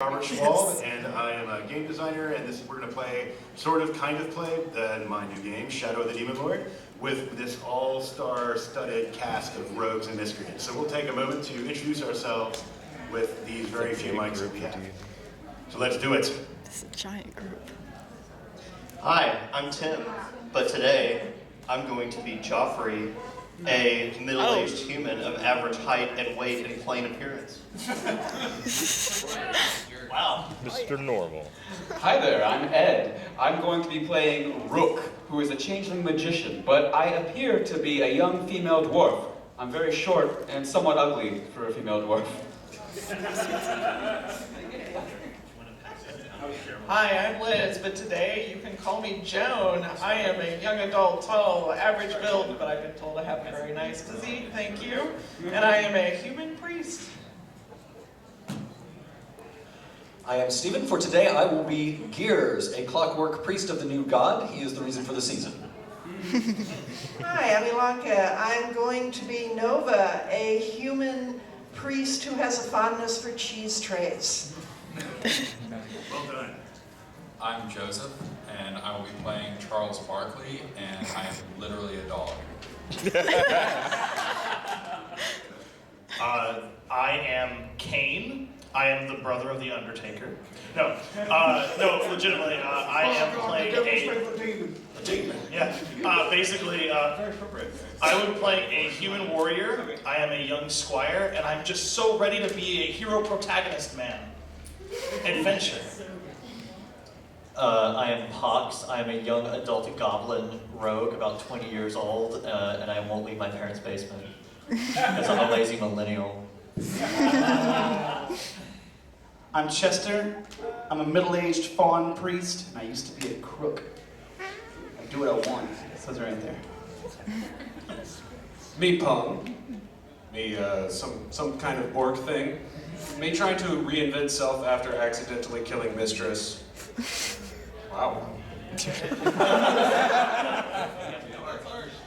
Robert Schwalb, and I am a game designer, and we're going to play, kind of play, my new game, Shadow of the Demon Lord, with this all-star studded cast of rogues and miscreants. So we'll take a moment to introduce ourselves with these very few mics that we have. So let's do it. This is a giant group. Hi, I'm Tim, but today I'm going to be Joffrey, a middle-aged human of average height and weight and plain appearance. Wow. Mr. Normal. Hi there, I'm Ed. I'm going to be playing Rook, who is a changeling magician, but I appear to be a young female dwarf. I'm very short and somewhat ugly for a female dwarf. Hi, I'm Liz, but today you can call me Joan. I am a young adult, tall, average build, but I've been told I have a very nice physique, thank you. And I am a human priest. I am Stephen. For today, I will be Gears, a clockwork priest of the new god. He is the reason for the season. Hi, I'm Ilanka. I'm going to be Nova, a human priest who has a fondness for cheese trays. Well done. I'm Joseph, and I will be playing Charles Barkley, and I am literally a dog. I am Kane. I am the brother of the Undertaker. No, legitimately, I am playing a demon. Yeah, basically, very appropriate. I would play a human warrior. I am a young squire, and I'm just so ready to be a hero protagonist man. Adventure. I am Pox. I am a young adult goblin rogue, about 20 years old, and I won't leave my parents' basement. Because I'm a lazy millennial. I'm Chester. I'm a middle-aged fawn priest, and I used to be a crook. I do what I want. It says right there. Me Pung. Me, some kind of Borg thing. Me trying to reinvent self after accidentally killing Mistress. Wow.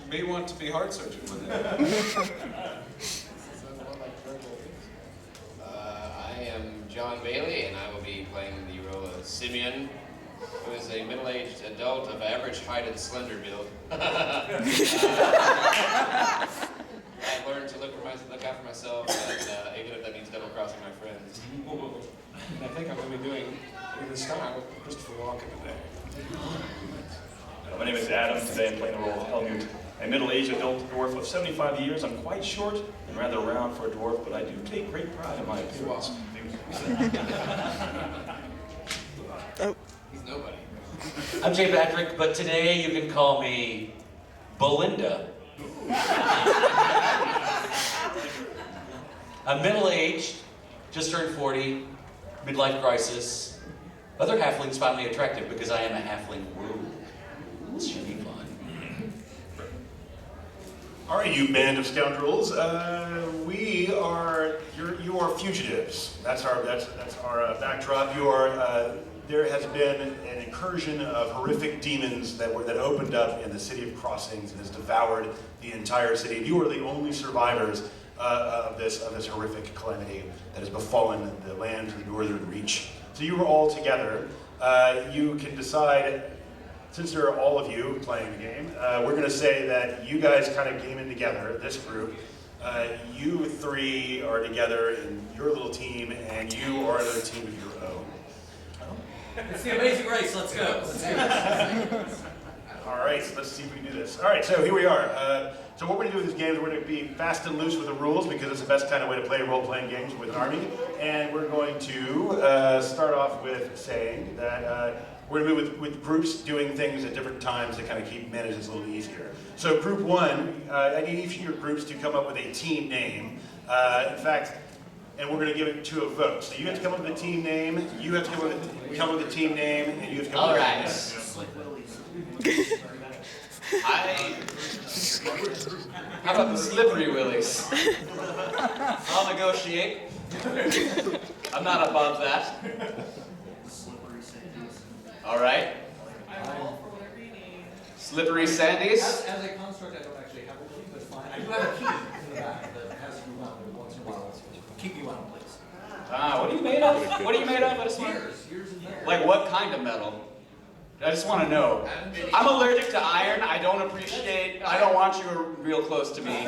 Me want to be heart surgeon with it. I am John Bailey, and I will be playing the role of Simeon, who is a middle-aged adult of average height and slender build. I learned to look out for myself, and even if that means double-crossing my friends. And I think I'm going to be doing in the style of Christopher Walken today. My name is Adam. Today I'm playing the role of Helmut, a middle-aged adult dwarf of 75 years. I'm quite short and rather round for a dwarf, but I do take great pride in my appearance. Oh. He's nobody. I'm Jay Patrick, but today you can call me Belinda. I'm middle-aged, just turned 40, midlife crisis. Other halflings find me attractive because I am a halfling rogue. This should be fun. All right, you band of scoundrels. You are fugitives. That's our backdrop. There has been an incursion of horrific demons that opened up in the city of Crossings and has devoured the entire city. And you are the only survivors of this horrific calamity that has befallen the land to the northern reach. So you are all together. You can decide, since there are all of you playing the game, we're going to say that you guys kind of came in together, this group. You three are together in your little team, and you are another team of your own. It's the Amazing Race. Let's go. All right, so let's see if we can do this. All right, so here we are. So what we're going to do with this game is we're going to be fast and loose with the rules because it's the best kind of way to play role-playing games with an army. And we're going to start off with saying that we're going to move with groups doing things at different times to kind of manage this a little easier. So group one, I need each of your groups to come up with a team name. In fact, and we're going to give it to a vote. So you have to come up with a team name, you have to come up with a team name, and you have to come up with a team name. How about the Slippery Willies? I'll negotiate. I'm not above that. All right. Slippery Sandies? As a construct, I don't actually have a key, but fine. I do have a key in the back that has you on, but once in a while, keep you on, please. What are you made of? What are you made of? Like what kind of metal? I just want to know. I'm allergic to iron. I don't want you real close to me.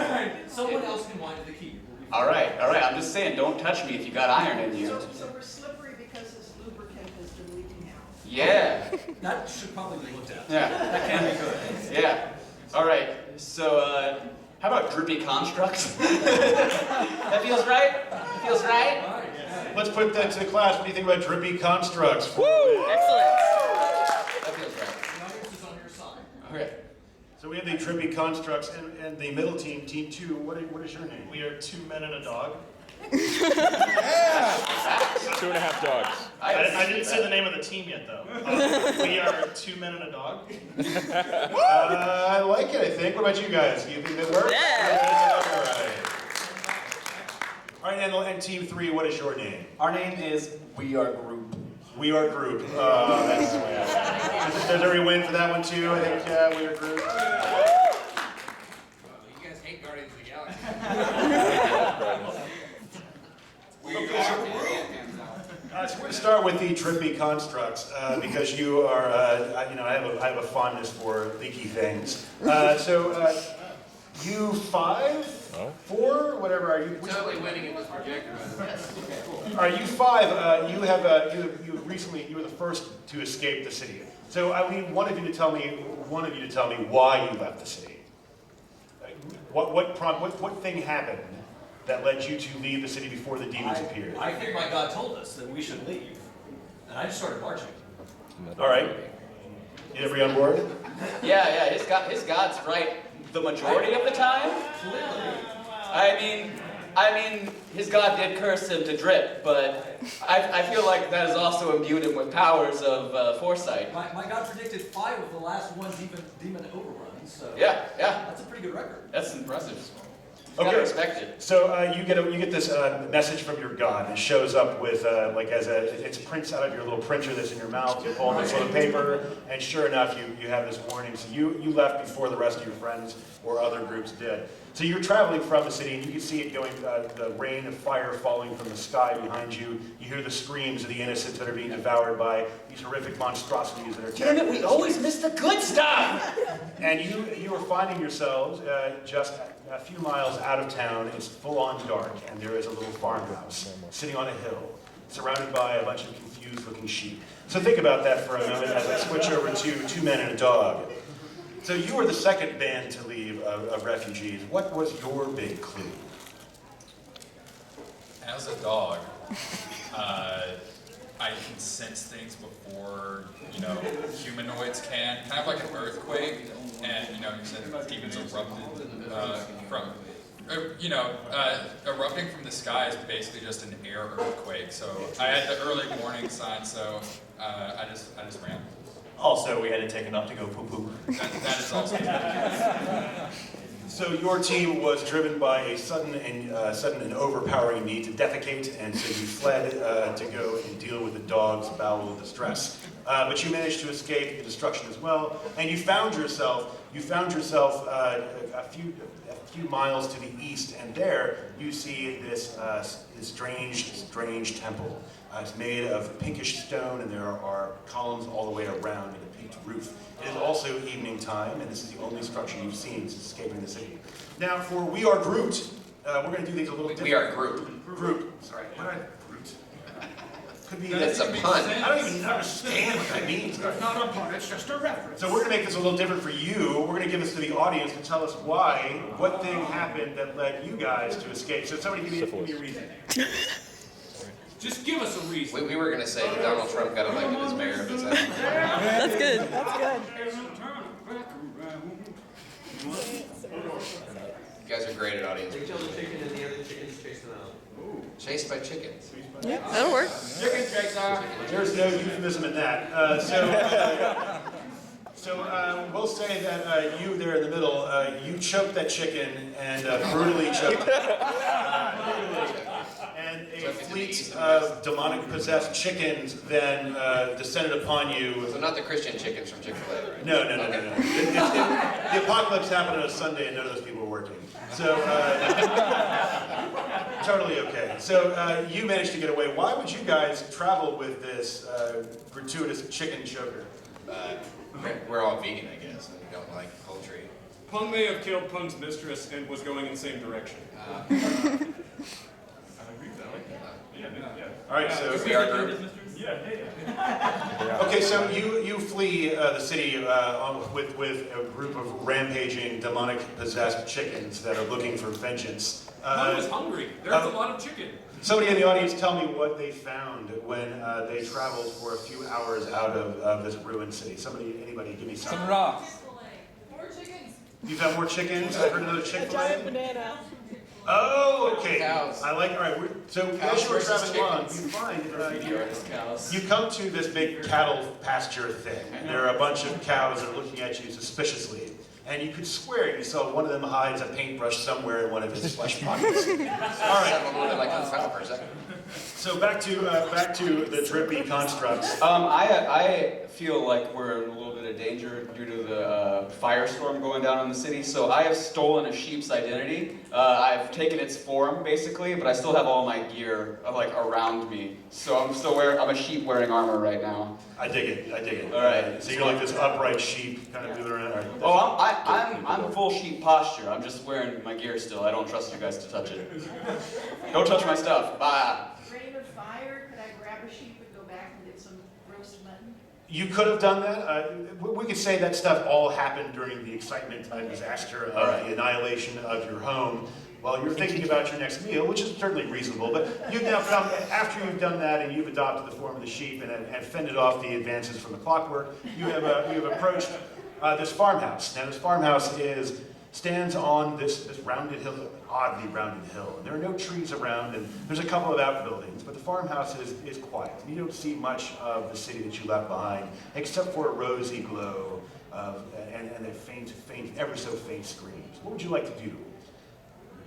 Someone else can wind the key. All right. I'm just saying, don't touch me if you got iron in you. So we're slippery because his lubricant has been leaking out. Yeah. That should probably be looked at. Yeah. That can be good. Yeah. All right. So, how about drippy constructs? That feels right? Feels right? Let's put that to the class. What do you think about drippy constructs? Woo! Excellent. That feels right. The audience is on your side. Okay. So we have the drippy constructs and the middle team, team 2. What is your name? We are 2 men and a dog. 2.5 dogs. I didn't say the name of the team yet, though. We are 2 men and a dog. I like it, I think. What about you guys? You think that works? Yeah. All right, and team 3, what is your name? Our name is We Are Group. We Are Group. Does everybody win for that one too? I think We Are Group. You guys hate Guardians of the Galaxy. So we're going to start with the trippy constructs because you are, I have a fondness for leaky things. You 5, 4, whatever are you? Totally winning in this projector. All right, you 5. You were the first to escape the city. So I need one of you to tell me why you left the city. What thing happened that led you to leave the city before the demons appeared? I think my God told us that we should leave. And I just started marching. All right. Everybody on board? Yeah, his God's right the majority of the time. I mean, his God did curse him to drip, but I feel like that has also imbued him with powers of foresight. My God predicted 5 of the last 1 demon overruns, so Yeah. that's a pretty good record. That's impressive. Okay. Gotta respect it. So you get this message from your God. It shows up with it prints out of your little printer that's in your mouth. You pull this little paper, and sure enough, you have this warning. So you left before the rest of your friends or other groups did. So you're traveling from the city, and you can see it going, the rain of fire falling from the sky behind you. You hear the screams of the innocents that are being devoured by these horrific monstrosities that are. Damn it! We always miss the good stuff. And you are finding yourselves just a few miles out of town. It's full on dark, and there is a little farmhouse sitting on a hill, surrounded by a bunch of confused looking sheep. So think about that for a moment as I switch over to 2 men and a dog. So you were the second band to leave of refugees. What was your big clue? As a dog, I can sense things before, humanoids can. Kind of like an earthquake, and, you said demons erupted erupting from the sky is basically just an air earthquake. So I had the early warning sign, so I just ran. Also, we had to take enough to go poo-poo. That is also. So your team was driven by a sudden and overpowering need to defecate, and so you fled to go and deal with the dog's bowel of distress. But you managed to escape the destruction as well, and you found yourself a few miles to the east, and there you see this strange temple. It's made of pinkish stone, and there are columns all the way around and a peaked roof. It is also evening time, and this is the only structure you've seen since escaping the city. Now, for We Are Groot, we're going to do things a little different. We are Groot. Groot. Sorry, what did I Groot? Could be. That's a pun. I don't even understand what that means. It's not a pun, it's just a reference. So we're going to make this a little different for you. We're going to give this to the audience to tell us what thing happened that led you guys to escape. So somebody give me a reason. Just give us a reason. We were going to say that Donald Trump got elected as mayor of his house. That's good. That's good. You guys are great at audience. They kill the chicken and the other chickens chase them out. Chased by chickens. Yeah, that'll work. Chicken chaser. There's no euphemism in that. So we'll say that you there in the middle, you choked that chicken and brutally choked it. And a fleet of demonic-possessed chickens then descended upon you. So not the Christian chickens from Chick-fil-A, right? No. The apocalypse happened on a Sunday and none of those people were working. So Totally okay. So you managed to get away. Why would you guys travel with this gratuitous chicken choker? We're all vegan, I guess, and we don't like poultry. Pung may have killed Pung's mistress and was going in the same direction. I agree with that. I like that. Yeah. All right, so we are group. Okay, so you flee the city with a group of rampaging, demonic possessed chickens that are looking for vengeance. I was hungry. There's a lot of chicken. Somebody in the audience tell me what they found when they traveled for a few hours out of this ruined city. Anybody, give me some. Some rocks. More chickens. You found more chickens? I heard another A Chick-fil-A. giant banana. Oh, okay. Cows. I like. All right. So Cows as you were versus traveling along, chickens. you find Cows. you come to this big cattle pasture thing, and there are a bunch of cows that are looking at you suspiciously. And you could swear you saw one of them hides a paintbrush somewhere in one of his flesh pockets. All right. I'm a little bit like unfound for a second. So back to the drippy constructs. I feel like we're in a little bit of danger due to the firestorm going down in the city. So I have stolen a sheep's identity. I've taken its form basically, but I still have all my gear like around me. So I'm a sheep wearing armor right now. I dig it. All right. So you're like this upright sheep kind of moving around. All right. Oh, I'm full sheep posture. I'm just wearing my gear still. I don't trust you guys to touch it. Don't touch my stuff. Bye. Rain of fire, could I grab a sheep and go back and get some roast mutton? You could have done that. We could say that stuff all happened during the excitement and disaster of the annihilation of your home while you're thinking about your next meal, which is certainly reasonable. But you've now found, after you've done that and you've adopted the form of the sheep and fended off the advances from the clockwork, you have approached this farmhouse. Now, this farmhouse stands on this rounded hill, oddly rounded hill. And there are no trees around, and there's a couple of outbuildings, but the farmhouse is quiet. You don't see much of the city that you left behind, except for a rosy glow and a faint, ever so faint screams. What would you like to do,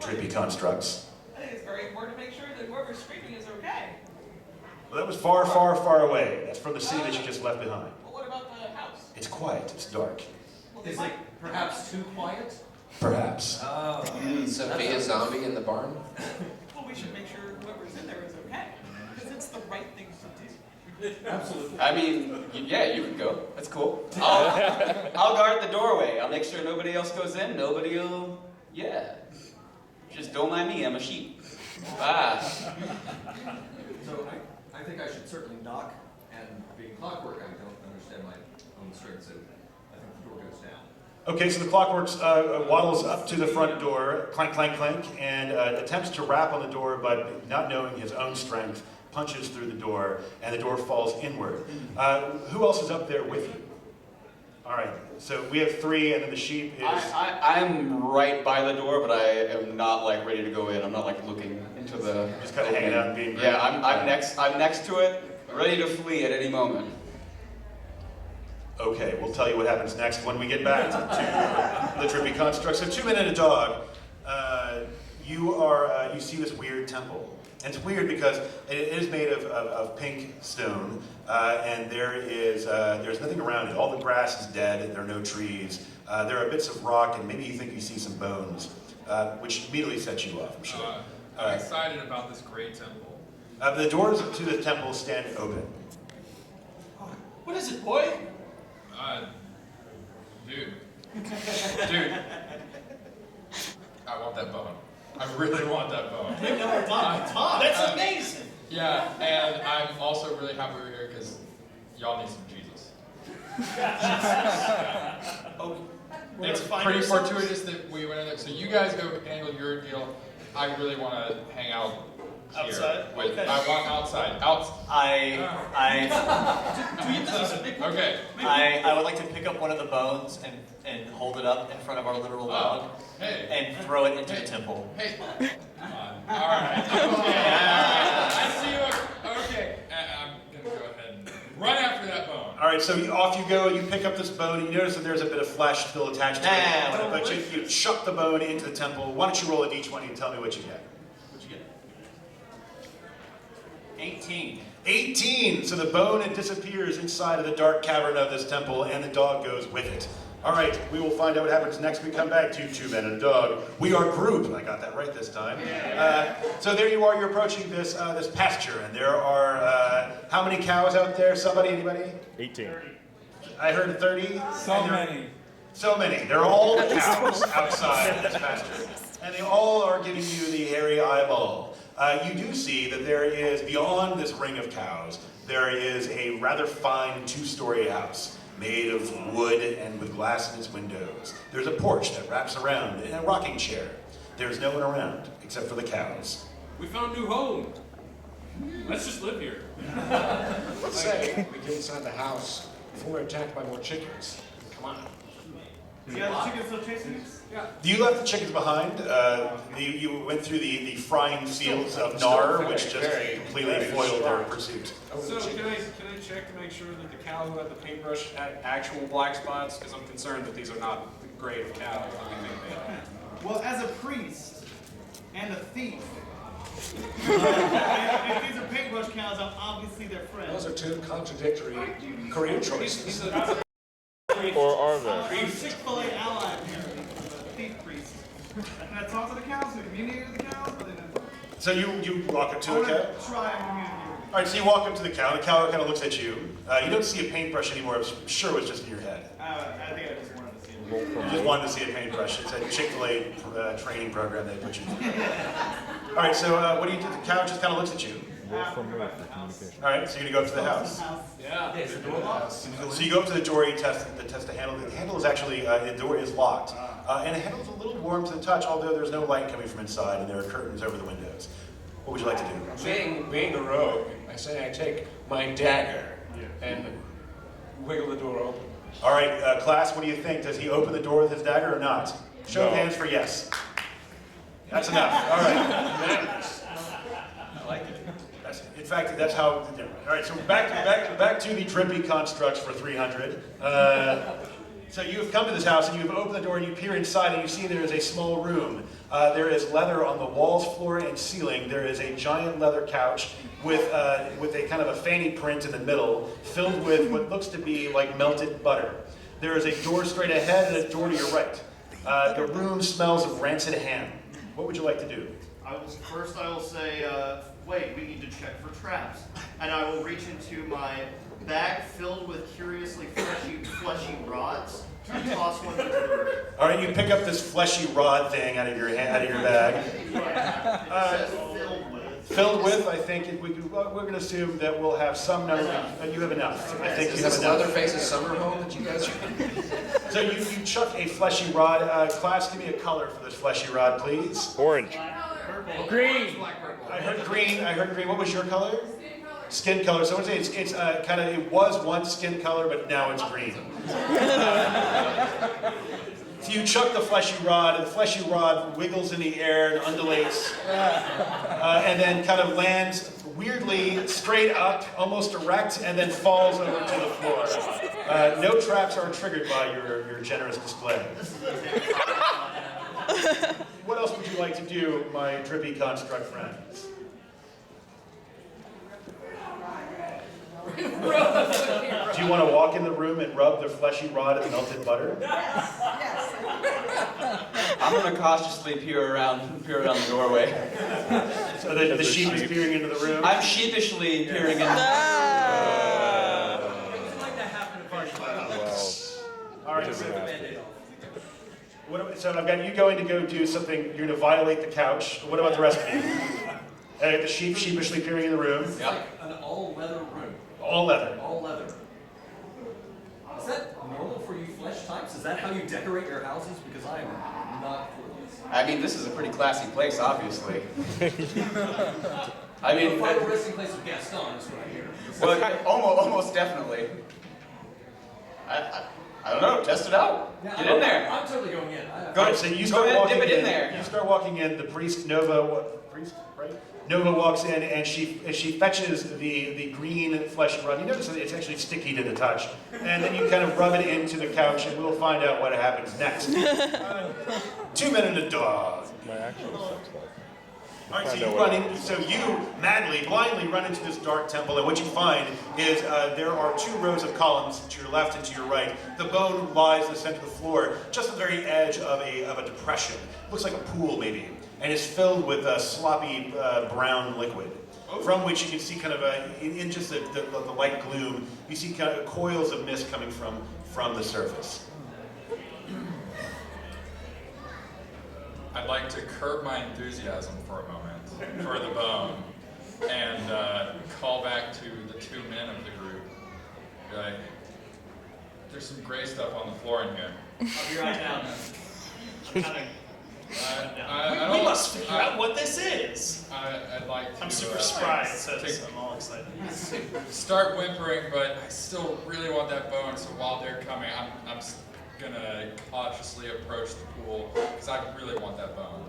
drippy constructs? I think it's very important to make sure that whoever's screaming is okay. Well, that was far, far, far away. That's from the city that you just left behind. But what about the house? It's quiet. It's dark. Is it perhaps too quiet? Perhaps. Oh. So be a zombie in the barn? Well, we should make sure whoever's in there is okay. Because it's the right thing to do. Absolutely. I mean, yeah, you can go. That's cool. I'll guard the doorway. I'll make sure nobody else goes in. Nobody will. Yeah. Just don't mind me. I'm a sheep. Bye. So I think I should certainly knock, and being clockwork, I don't understand my own strength, so I think the door goes down. Okay, so the clockworks waddles up to the front door, clank, clank, clank, and attempts to rap on the door, but not knowing his own strength, punches through the door, and the door falls inward. Who else is up there with you? All right, so we have three, and then the sheep is... I'm right by the door, but I am not like ready to go in. I'm not like looking into the... Just kind of hanging out and being... Yeah, I'm next to it, ready to flee at any moment. Okay, we'll tell you what happens next when we get back to the drippy construct. So 2 Men and a Dog, you see this weird temple. And it's weird because it is made of pink stone, and there's nothing around it. All the grass is dead, there are no trees. There are bits of rock, and maybe you think you see some bones, which immediately sets you off, I'm sure. I'm excited about this great temple. The doors to the temple stand open. What is it, boy? Dude, I want that bone. I really want that bone. That's amazing. Yeah, and I'm also really happy we're here because y'all need some Jesus. It's pretty fortuitous that we went in there. So you guys go handle your deal. I really want to hang out here. Outside? Okay. I want outside. Okay. I would like to pick up one of the bones and hold it up in front of our literal dog and throw it into the temple. Hey. Come on. All right. Okay. I see you. Okay. I'm gonna go ahead and run after that bone. All right, so off you go. You pick up this bone, and you notice that there's a bit of flesh still attached to it. But you chuck the bone into the temple. Why don't you roll a d20 and tell me what you get? 18. 18! So the bone, it disappears inside of the dark cavern of this temple, and the dog goes with it. All right, we will find out what happens next. We come back to Two Men and a Dog. We are group. I got that right this time. So there you are. You're approaching this this pasture, and there are how many cows out there? Somebody? Anybody? 18. I heard 30. So many. So many. They're all the cows outside this pasture, and they all are giving you the hairy eyeball. You do see that there is, beyond this ring of cows, there is a rather fine two-story house made of wood and with glass in its windows. There's a porch that wraps around and a rocking chair. There's no one around except for the cows. We found a new home. Let's just live here. Let's say we get inside the house before we're attacked by more chickens. Come on. Yeah, the chickens still chasing us? Yeah. You left the chickens behind. You went through the frying fields of Nar, which just completely foiled their pursuit. So can I check to make sure that the cow who had the paintbrush had actual black spots? Because I'm concerned that these are not the grade of cows that we think they are. Well, as a priest and a thief, if these are paintbrush cows, obviously they're friends. Those are two contradictory career choices. Or are I'm a they? Chick-fil-A ally, apparently. Thief priest. Can I talk to the cows? Can I communicate with the cows? So you walk up to a cow? Try and communicate. All right, so you walk up to the cow. The cow kind of looks at you. You don't see a paintbrush anymore. I'm sure it was just in your head. I think I just wanted to see it. You just wanted to see a paintbrush. It's a Chick-fil-A training program they put you through. All right, so what do you do? The cow just kind of looks at you. Roll for communication. All right, so you're going to go up to the house. Yeah. Is the door locked? So you go up to the door, you test the handle. The handle is actually, the door is locked. And the handle's a little warm to the touch, although there's no light coming from inside and there are curtains over the windows. What would you like to do? Being a rogue, I say I take my dagger and wiggle the door open. All right, class, what do you think? Does he open the door with his dagger or not? Show of hands for yes. That's enough. All right. I like it. In fact, that's how. All right, so back to the drippy constructs for 300. So you have come to this house and you have opened the door and you peer inside and you see there is a small room. There is leather on the walls, floor, and ceiling. There is a giant leather couch with a kind of a fanny print in the middle, filled with what looks to be like melted butter. There is a door straight ahead and a door to your right. The room smells of rancid ham. What would you like to do? First I will say, wait, we need to check for traps. And I will reach into my bag filled with curiously fleshy rods and toss one into the room. All right, you pick up this fleshy rod thing out of your bag. It says filled with. Filled with, I think we're going to assume that we'll have some number. You have enough. I think you have enough. Leatherface's summer home that you guys are. So you chuck a fleshy rod. Class, give me a color for this fleshy rod, please. Orange. Green. I heard green. What was your color? Skin color. So I would say it's kind of, it was once skin color, but now it's green. So you chuck the fleshy rod, and the fleshy rod wiggles in the air and undulates, and then kind of lands weirdly straight up, almost erect, and then falls over to the floor. No traps are triggered by your generous display. What else would you like to do, my drippy construct friends? Do you want to walk in the room and rub the fleshy rod in melted butter? I'm gonna cautiously peer around the doorway. So the sheep is peering into the room? I'm sheepishly peering in. All right. So I've got you going to go do something. You're going to violate the couch. What about the rest of you? The sheep sheepishly peering in the room. It's like an all-leather room. All leather. All leather. Is that normal for you flesh types? Is that how you decorate your houses? Because I am not for this. I mean, this is a pretty classy place, obviously. I mean, the resting place of Gaston is what I hear. Well, almost definitely. I don't know. Test it out. Yeah, Get in there. I'm totally going in. So you start walking in there. You start walking in. The priest Nova, right? Nova walks in and she fetches the green fleshy rod. You notice that it's actually sticky to the touch, and then you kind of rub it into the couch, and we'll find out what happens next. 2 Men and a Dog. My actual sex life. All right, so you madly, blindly run into this dark temple, and what you find is there are 2 rows of columns to your left and to your right. The bone lies in the center of the floor, just at the very edge of a depression. Looks like a pool, maybe, and is filled with sloppy brown liquid, from which you can see kind of in just the light gloom, you see kind of coils of mist coming from the surface. I'd like to curb my enthusiasm for a moment for the bone and call back to the 2 men of the group. Be like, there's some gray stuff on the floor in here. I'll be right down. I'm coming. We must figure out what this is. I'd like to. I'm super surprised. I'm all excited. Start whimpering, but I still really want that bone. So while they're coming, I'm gonna cautiously approach the pool because I really want that bone.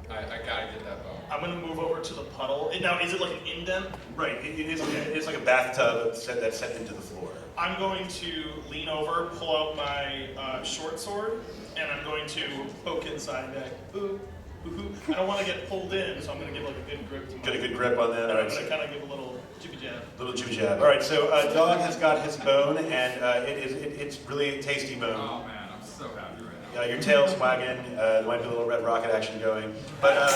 I gotta get that bone. I'm gonna move over to the puddle. Now, is it like an indent? Right. It's like a bathtub that's set into the floor. I'm going to lean over, pull out my short sword, and I'm going to poke inside and be like, ooh, ooh, ooh. I don't want to get pulled in, so I'm going to give like a good grip to my... Get a good grip on that. And I'm going to kind of give a little jibby jab. Little jibby jab. All right, so Dog has got his bone, and it's really a tasty bone. Oh man, I'm so happy right now. Your tail's wagging. There might be a little red rocket action going. But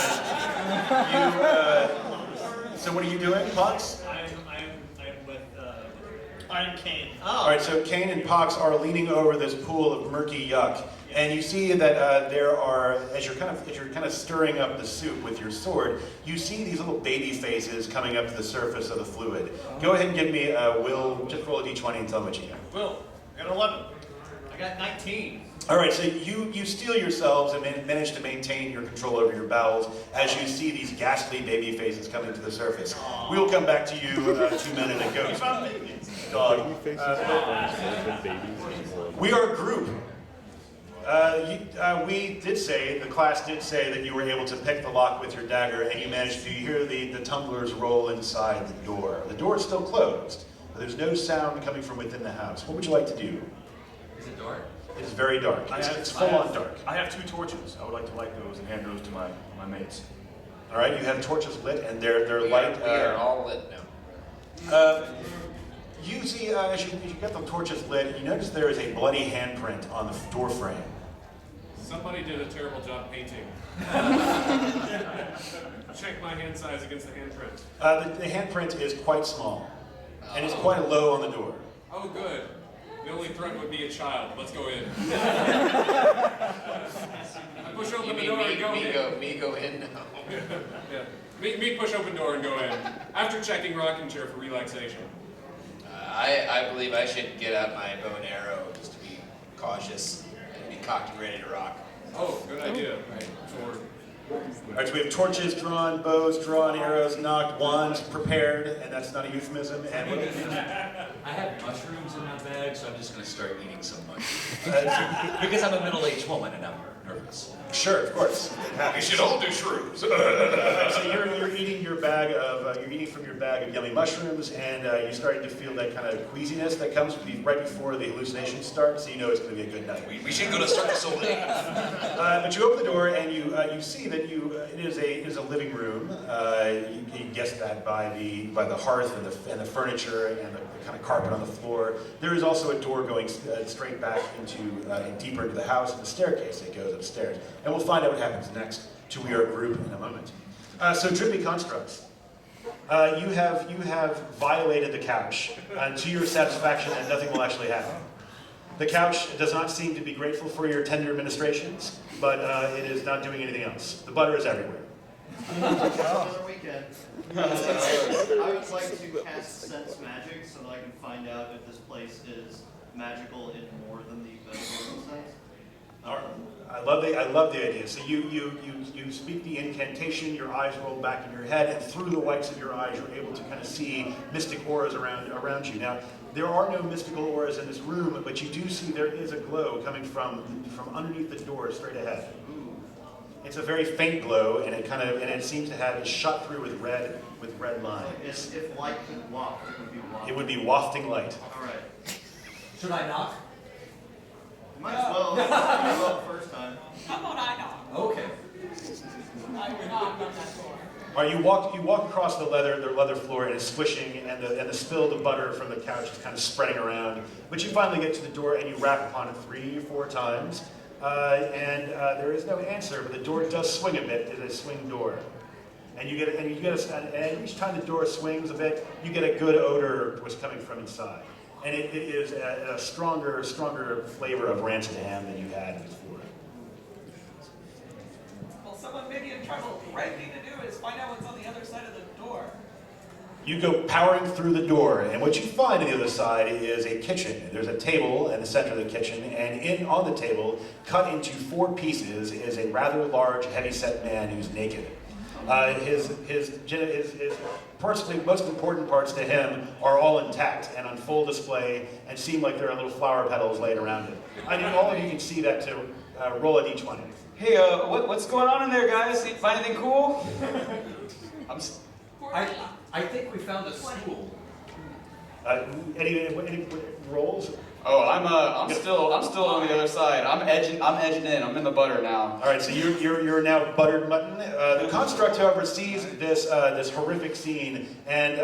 so what are you doing, Pox? I'm Kane. All right, so Kane and Pox are leaning over this pool of murky yuck, and you see that there are, as you're kind of stirring up the soup with your sword, you see these little baby faces coming up to the surface of the fluid. Go ahead and give me Will. Just roll a d20 and tell me what you got. Will, I got 11. I got 19. All right, so you steel yourselves and manage to maintain your control over your bowels as you see these ghastly baby faces coming to the surface. We'll come back to you 2 men and a ghost. Dog. We are a group. The class did say that you were able to pick the lock with your dagger, and you managed to hear the tumblers roll inside the door. The door is still closed, but there's no sound coming from within the house. What would you like to do? Is it dark? It's very dark. It's full on dark. I have 2 torches. I would like to light those and hand those to my mates. All right, you have torches lit, and they're light. We are all lit now. You see, as you get the torches lit, you notice there is a bloody handprint on the door frame. Somebody did a terrible job painting. Check my hand size against the handprint. The handprint is quite small, and it's quite low on the door. Oh, good. The only threat would be a child. Let's go in. I push open the door and go in. Me go in now. Yeah. Me push open door and go in. After checking rocking chair for relaxation. I believe I should get out my bow and arrow just to be cautious and be cocked and ready to rock. Oh, good idea. Right. Forward. All right, so we have torches drawn, bows drawn, arrows knocked, wands prepared, and that's not a euphemism. And what I have mushrooms in my bag, so I'm just going to start eating some mushrooms. Because I'm a middle-aged woman and I'm nervous. Sure, of course. We should all do shrooms. So you're eating your bag of you're eating from your bag of yummy mushrooms, and you're starting to feel that kind of queasiness that comes right before the hallucinations start. So you know it's going to be a good night. We should go to Cirque du Soleil. But you open the door and you see that it is a living room. You guess that by the hearth and the furniture and the kind of carpet on the floor. There is also a door going straight back and deeper into the house, and a staircase that goes upstairs. And we'll find out what happens next to your group in a moment. So Drippy Constructs, you have violated the couch to your satisfaction, and nothing will actually happen. The couch does not seem to be grateful for your tender administrations, but it is not doing anything else. The butter is everywhere. Another weekend. I would like to cast Sense Magic so that I can find out if this place is magical in more than the physical sense. I love the idea. So you speak the incantation, your eyes roll back in your head, and through the whites of your eyes, you're able to kind of see mystic auras around you. Now, there are no mystical auras in this room, but you do see there is a glow coming from underneath the door straight ahead. It's a very faint glow, and it seems to have it's shot through with red lines. If light could waft, it would be wafting. It would be wafting light. All right. Should I knock? Might as well. You go up first time. How about I knock? Okay. I will knock on that door. All right, you walk across the leather floor, and it's squishing, and the spill of butter from the couch is kind of spreading around. But you finally get to the door, and you rap upon it 3 or 4 times, and there is no answer. But the door does swing a bit. It's a swing door, and and each time the door swings a bit, you get a good odor was coming from inside, and it is a stronger flavor of rancid ham than you had before. Well, someone may be in trouble. The right thing to do is find out what's on the other side of the door. You go powering through the door, and what you find on the other side is a kitchen. There's a table in the center of the kitchen, and on the table, cut into 4 pieces, is a rather large, heavy-set man who's naked. His personally most important parts to him are all intact and on full display, and seem like there are little flower petals laid around it. I mean, all of you can see that to roll at each one. Hey, what's going on in there, guys? Find anything cool? I think we found a school. Any rolls? Oh, I'm still on the other side. I'm edging in. I'm in the butter now. All right, so you're now buttered mutton. The construct, however, sees this horrific scene and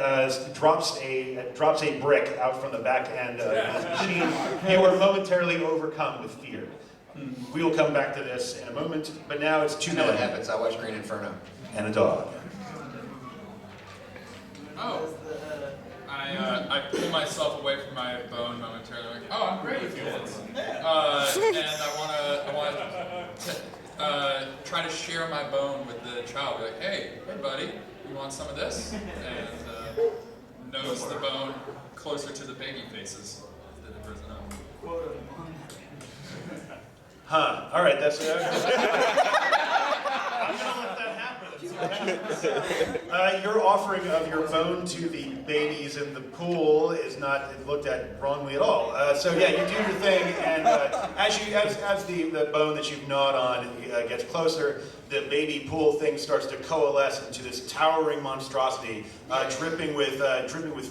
drops a brick out from the back end of this machine. You are momentarily overcome with fear. We will come back to this in a moment, but now it's 2 I know what men happens. I watch Green Inferno. and a dog. Oh. I pull myself away from my bone momentarily. Like, oh, I'm great with humans. And I want to try to share my bone with the child. Be like, hey, buddy, you want some of this? And nose the bone closer to the baby faces than the person else. Huh. All right, that's it. I'm gonna let that happen. Your offering of your bone to the babies in the pool is not looked at wrongly at all. So yeah, you do your thing, and as the bone that you've gnawed on gets closer, the baby pool thing starts to coalesce into this towering monstrosity, dripping with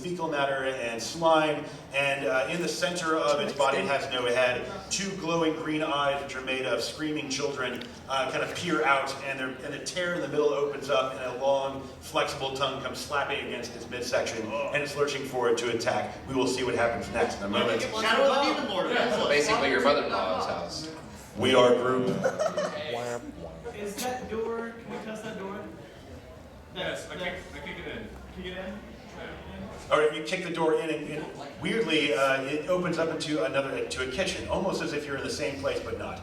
fecal matter and slime. And in the center of its body, it has no head. 2 glowing green eyes, which are made of screaming children, kind of peer out, and the tear in the middle opens up, and a long, flexible tongue comes slapping against its midsection, and it's lurching forward to attack. We will see what happens next in a moment. Shadow of the Demon Lord. So basically your mother-in-law's house. We are group. Is that door, can we test that door? Yes, I kick it in. Kick it in? All right, you kick the door in, and weirdly, it opens up into a kitchen, almost as if you're in the same place, but not.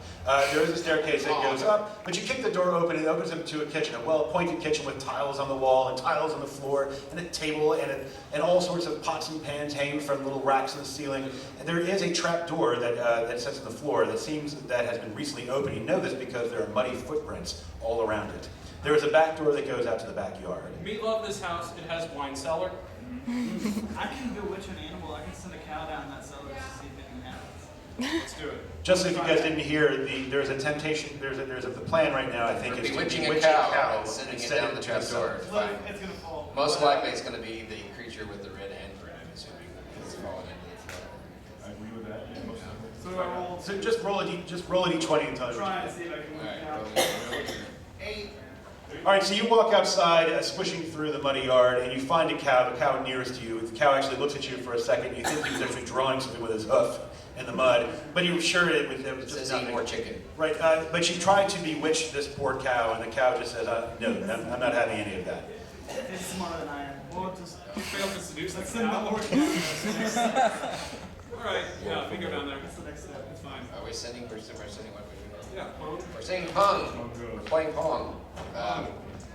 There is a staircase that goes up, but you kick the door open, and it opens up into a kitchen, a well-appointed kitchen with tiles on the wall and tiles on the floor, and a table, and all sorts of pots and pans hanging from little racks in the ceiling. And there is a trap door that sits on the floor that seems that has been recently opened. You know this because there are muddy footprints all around it. There is a back door that goes out to the backyard. Meat love this house. It has wine cellar. I can bewitch an animal. I can send a cow down that cellar to see if anything happens. Let's do it. Just so if you guys didn't hear, there's a temptation. There's the plan right now. I think is to Bewitching a bewitch cow and sending it send down the to trap cellar. door. It's Fine. it's gonna fall. Most likely it's going to be the creature with the red handprint, I'm assuming. It's fallen into the floor. I agree with that. Yeah, most of it. So do I roll? So just roll a d20 and tell me. Try and see if I can move Alright, the cow. 8. All right, so you walk outside, squishing through the muddy yard, and you find a cow, the cow nearest to you. The cow actually looks at you for a second. You think he was actually drawing something with his hoof in the mud, but you're sure it was just Says eat nothing. more chicken. Right, but you try to bewitch this poor cow, and the cow just says, no, I'm not having any of that. It's smarter than I am. Well, just You failed to seduce let's the send the cow. Lord down. Alright, yeah, we go down there. That's the next step. It's fine. Are we sending, we're sending what we're doing? Yeah, Pong. We're singing Pong. We're playing Pong.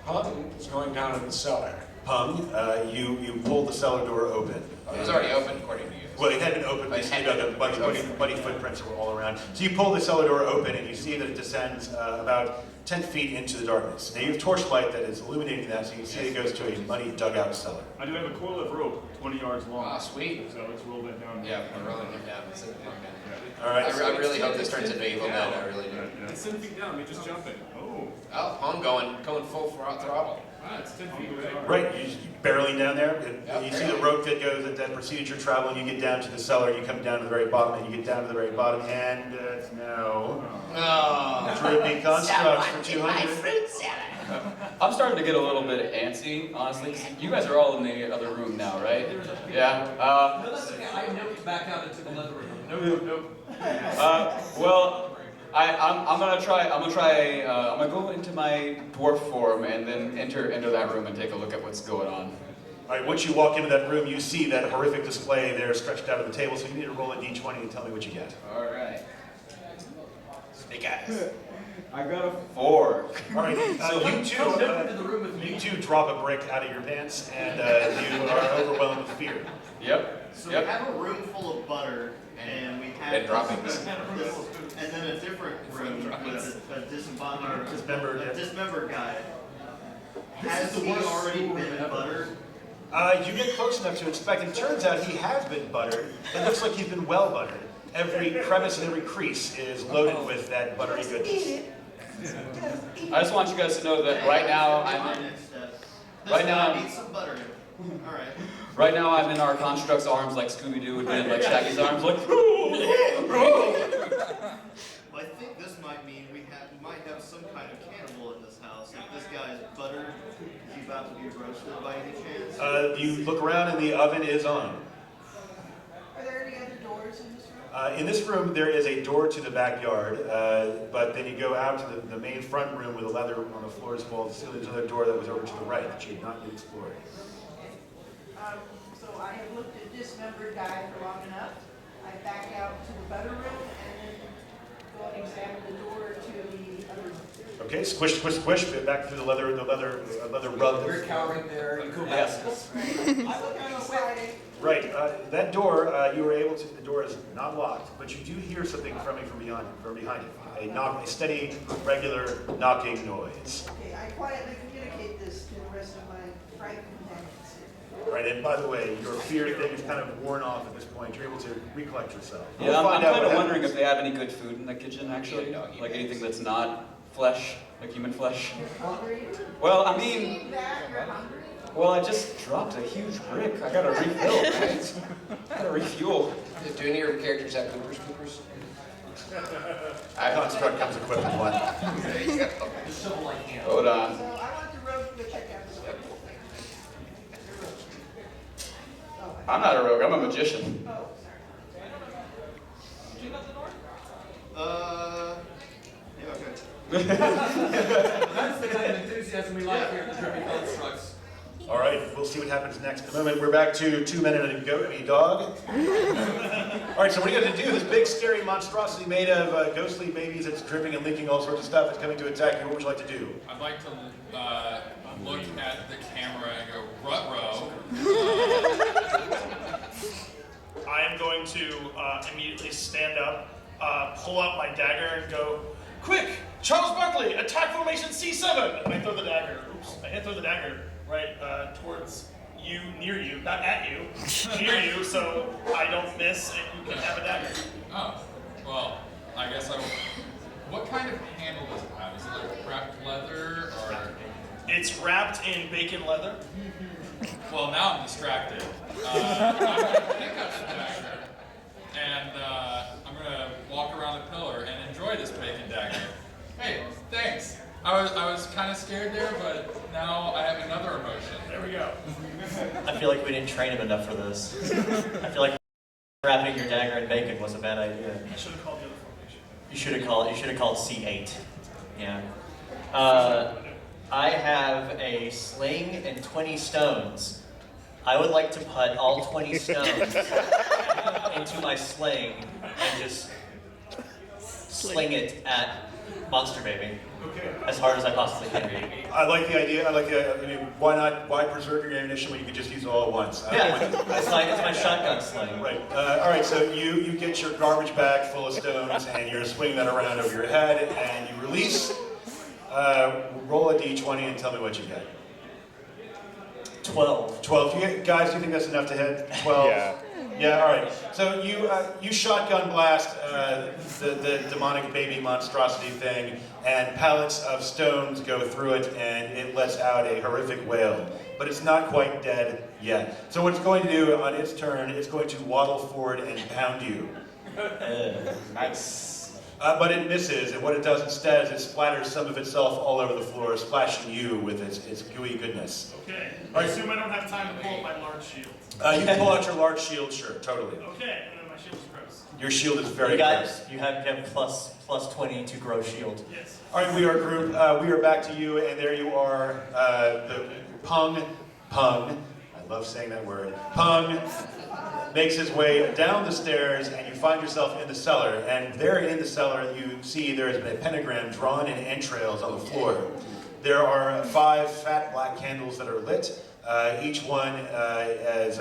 Pung is going down in the cellar. Pung, you pull the cellar door open. It was already open, according to you. Well, it had been open, but you see the muddy footprints were all around. So you pull the cellar door open, and you see that it descends about 10 feet into the darkness. Now you have torchlight that is illuminating that, so you can see it goes to a muddy dugout cellar. I do have a coil of rope, 20 yards long. Ah, sweet. So let's roll that down. Yeah, we're rolling it down. Let's send the Pong down. All right. I really hope this turns into Evil Dead. I really do. It's 10 feet down, we just jump it. Oh. Oh, Pong going full throttle. Ah, it's 10 feet away. Right, you're barreling down there, and you see the rope that precedes your travel, and you get down to the cellar, you come down to the very bottom, and you get down to the very bottom, and it's now No. Droopy Constructs for 200. Fruit salad. I'm starting to get a little bit antsy, honestly. 'Cause you guys are all in the other room now, right? Yeah. No, that's okay. I noped back out into the leather room. Nope. Well, I'm gonna go into my dwarf form and then enter that room and take a look at what's going on. All right, once you walk into that room, you see that horrific display there stretched out on the table, so you need to roll a d20 and tell me what you get. All right. Snake eyes. I got a 4. All right, you two drop a brick out of your pants, and you are overwhelmed with fear. Yep. So we have a room full of butter, and we have And droppings. and then a different room with a dismembered guy. Has he already been buttered? You get close enough to inspect, and it turns out he has been buttered. It looks like he's been well buttered. Every crevice and every crease is loaded with that buttery goodness. I just want you guys to know that right now Need some butter. All right. Right now I'm in our construct's arms like Scooby-Doo would be in like Shaggy's arms, like. I think this might mean we might have some kind of cannibal in this house. If this guy is buttered, is he about to be roasted by any chance? You look around, and the oven is on. Are there any other doors in this room? In this room, there is a door to the backyard, but then you go out to the main front room with a leather on the floors, walls. There's another door that was over to the right that you had not yet explored. So I have looked at dismembered guy for long enough. I back out to the butter room and then go and examine the door to the other room. Okay, squish, squish, squish. Back through the leather rub. We're cowering there. You go back. I look on the side. Right, that door, you were able to. The door is not locked, but you do hear something coming from behind it. A steady, regular knocking noise. Okay, I quietly communicate this to the rest of my frightened companions here. Right, and by the way, your fear thing is kind of worn off at this point. You're able to recollect yourself. Yeah, I'm kind of wondering if they have any good food in the kitchen, actually. Like anything that's not flesh, like human flesh. Well, I mean, well, I just dropped a huge brick. I gotta refill, right? I gotta refuel. Do any of your characters have Coopers? Construct comes equipped with one. Hold on. So I want the rogue to go check out the room. I'm not a rogue, I'm a magician. Oh, Yeah, okay. That's the kind of enthusiasm we like here at the Dripping Constructs. All right, we'll see what happens next. In a moment, we're back to 2 men and a dog. All right, so what are you going to do? This big, scary monstrosity made of ghostly babies that's dripping and leaking all sorts of stuff is coming to attack you. What would you like to do? I'd like to look at the camera and go, ruh-roh. I am going to immediately stand up, pull out my dagger, and go, "Quick, Charles Barkley, attack formation C7!" And I throw the dagger. Oops, I throw the dagger right towards you, near you, not at you, near you, so I don't miss and you can have a dagger. Oh, well, I guess I will. What kind of handle does it have? Is it like wrapped leather or? It's wrapped in bacon leather. Well, now I'm distracted. I'm gonna pick up the dagger and I'm gonna walk around the pillar and enjoy this bacon dagger. Hey, thanks. I was kind of scared there, but now I have another emotion. There we go. I feel like we didn't train him enough for this. I feel like wrapping your dagger in bacon was a bad idea. I should have called the other formation. You should have called C8. Yeah. I have a sling and 20 stones. I would like to put all 20 stones into my sling and just sling it at Monster Baby. Okay. As hard as I possibly can be. I like the idea. I mean, why preserve your ammunition when you could just use it all at once? Yeah, it's my shotgun sling. Right. All right. So you get your garbage bag full of stones and you're swinging that around over your head and you release. Roll a d20 and tell me what you get. 12. 12. Guys, do you think that's enough to hit? 12. Yeah. Yeah, all right. So you shotgun blast the demonic baby monstrosity thing, and pallets of stones go through it, and it lets out a horrific wail. But it's not quite dead yet. So what it's going to do on its turn, it's going to waddle forward and pound you. Nice. But it misses, and what it does instead is it splatters some of itself all over the floor, splashing you with its gooey goodness. Okay. I assume I don't have time to pull up my large shield. You can pull out your large shield, sure, totally. Okay, and then my shield's gross. Your shield is very You gross. have plus 20 to grow shield. Yes. All right, we are group. We are back to you, and there you are. The Pung. I love saying that word. Pung makes his way down the stairs, and you find yourself in the cellar. And there in the cellar, you see there has been a pentagram drawn in entrails on the floor. There are 5 fat black candles that are lit. Each one is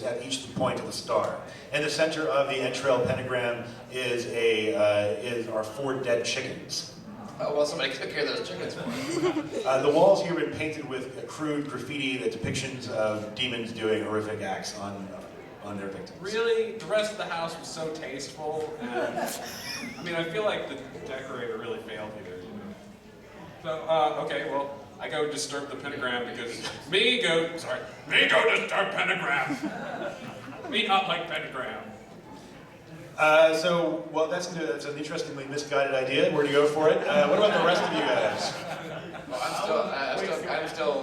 at each point of the star. In the center of the entrail pentagram are 4 dead chickens. Oh, well, somebody took care of those chickens for me. The walls here have been painted with a crude graffiti, the depictions of demons doing horrific acts on their victims. Really, the rest of the house was so tasteful, and I mean, I feel like the decorator really failed here. So, okay, well, I go disturb the pentagram because me go disturb pentagram. Me not like pentagram. Well, that's an interestingly misguided idea. Where do you go for it? What about the rest of you guys? Well, I'm still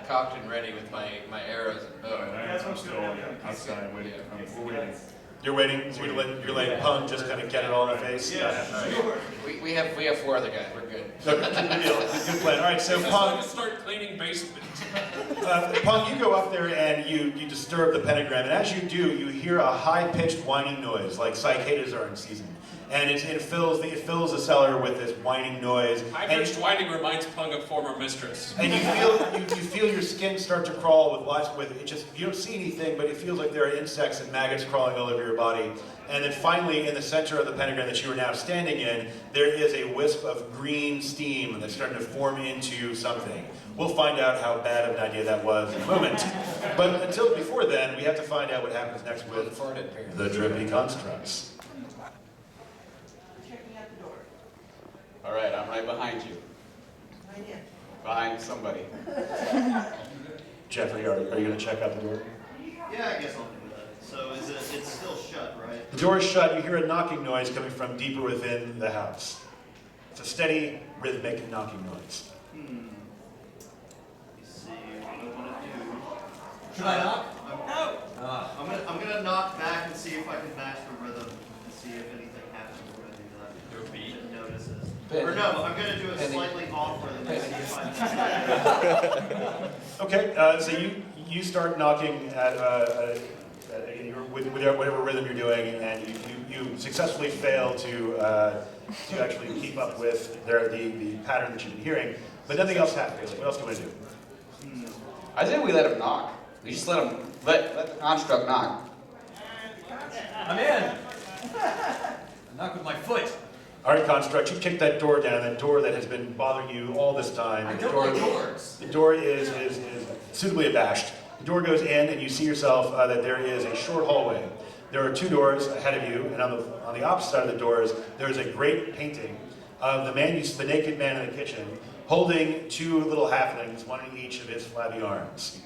cocked and ready with my arrows and bow. I'm still outside waiting. We're waiting. You're waiting. So you're letting Pung just kind of get it all in the face. Yeah. We have 4 other guys. We're good. Okay, good deal. Good plan. All right, so Pung. Start cleaning basement. Pung, you go up there and you disturb the pentagram, and as you do, you hear a high-pitched whining noise, like cicadas are in season, and it fills the cellar with this whining noise. High-pitched whining reminds Pung of former mistress. And you feel your skin start to crawl you don't see anything, but it feels like there are insects and maggots crawling all over your body. And then finally, in the center of the pentagram that you are now standing in, there is a wisp of green steam that's starting to form into something. We'll find out how bad of an idea that was in a moment. But before then, we have to find out what happens next with the drippy constructs. Checking out the door. All right, I'm right behind you. Right in. Behind somebody. Jeffrey, are you going to check out the door? Yeah, I guess I'll do that. So it's still shut, right? The door is shut. You hear a knocking noise coming from deeper within the house. It's a steady, rhythmic knocking noise. Let me see what I want to do. Should I knock? No. I'm gonna knock back and see if I can match the rhythm and see if anything happens when I do that. Do a beat. It notices. Penny. Or no, I'm gonna do it Penny. slightly off rhythm and see if I can. Okay, so you start knocking at with whatever rhythm you're doing, and you successfully fail to actually keep up with the pattern that you've been hearing. But nothing else happens. What else do you want to do? I say we let him knock. We just let the construct knock. I'm in. I knock with my foot. All right, Construct, you kick that door down, that door that has been bothering you all this time. I don't like doors. The door is suitably abashed. The door goes in, and you see yourself that there is a short hallway. There are 2 doors ahead of you, and on the opposite side of the doors, there is a great painting of the naked man in the kitchen, holding 2 little halflings, one in each of his flabby arms.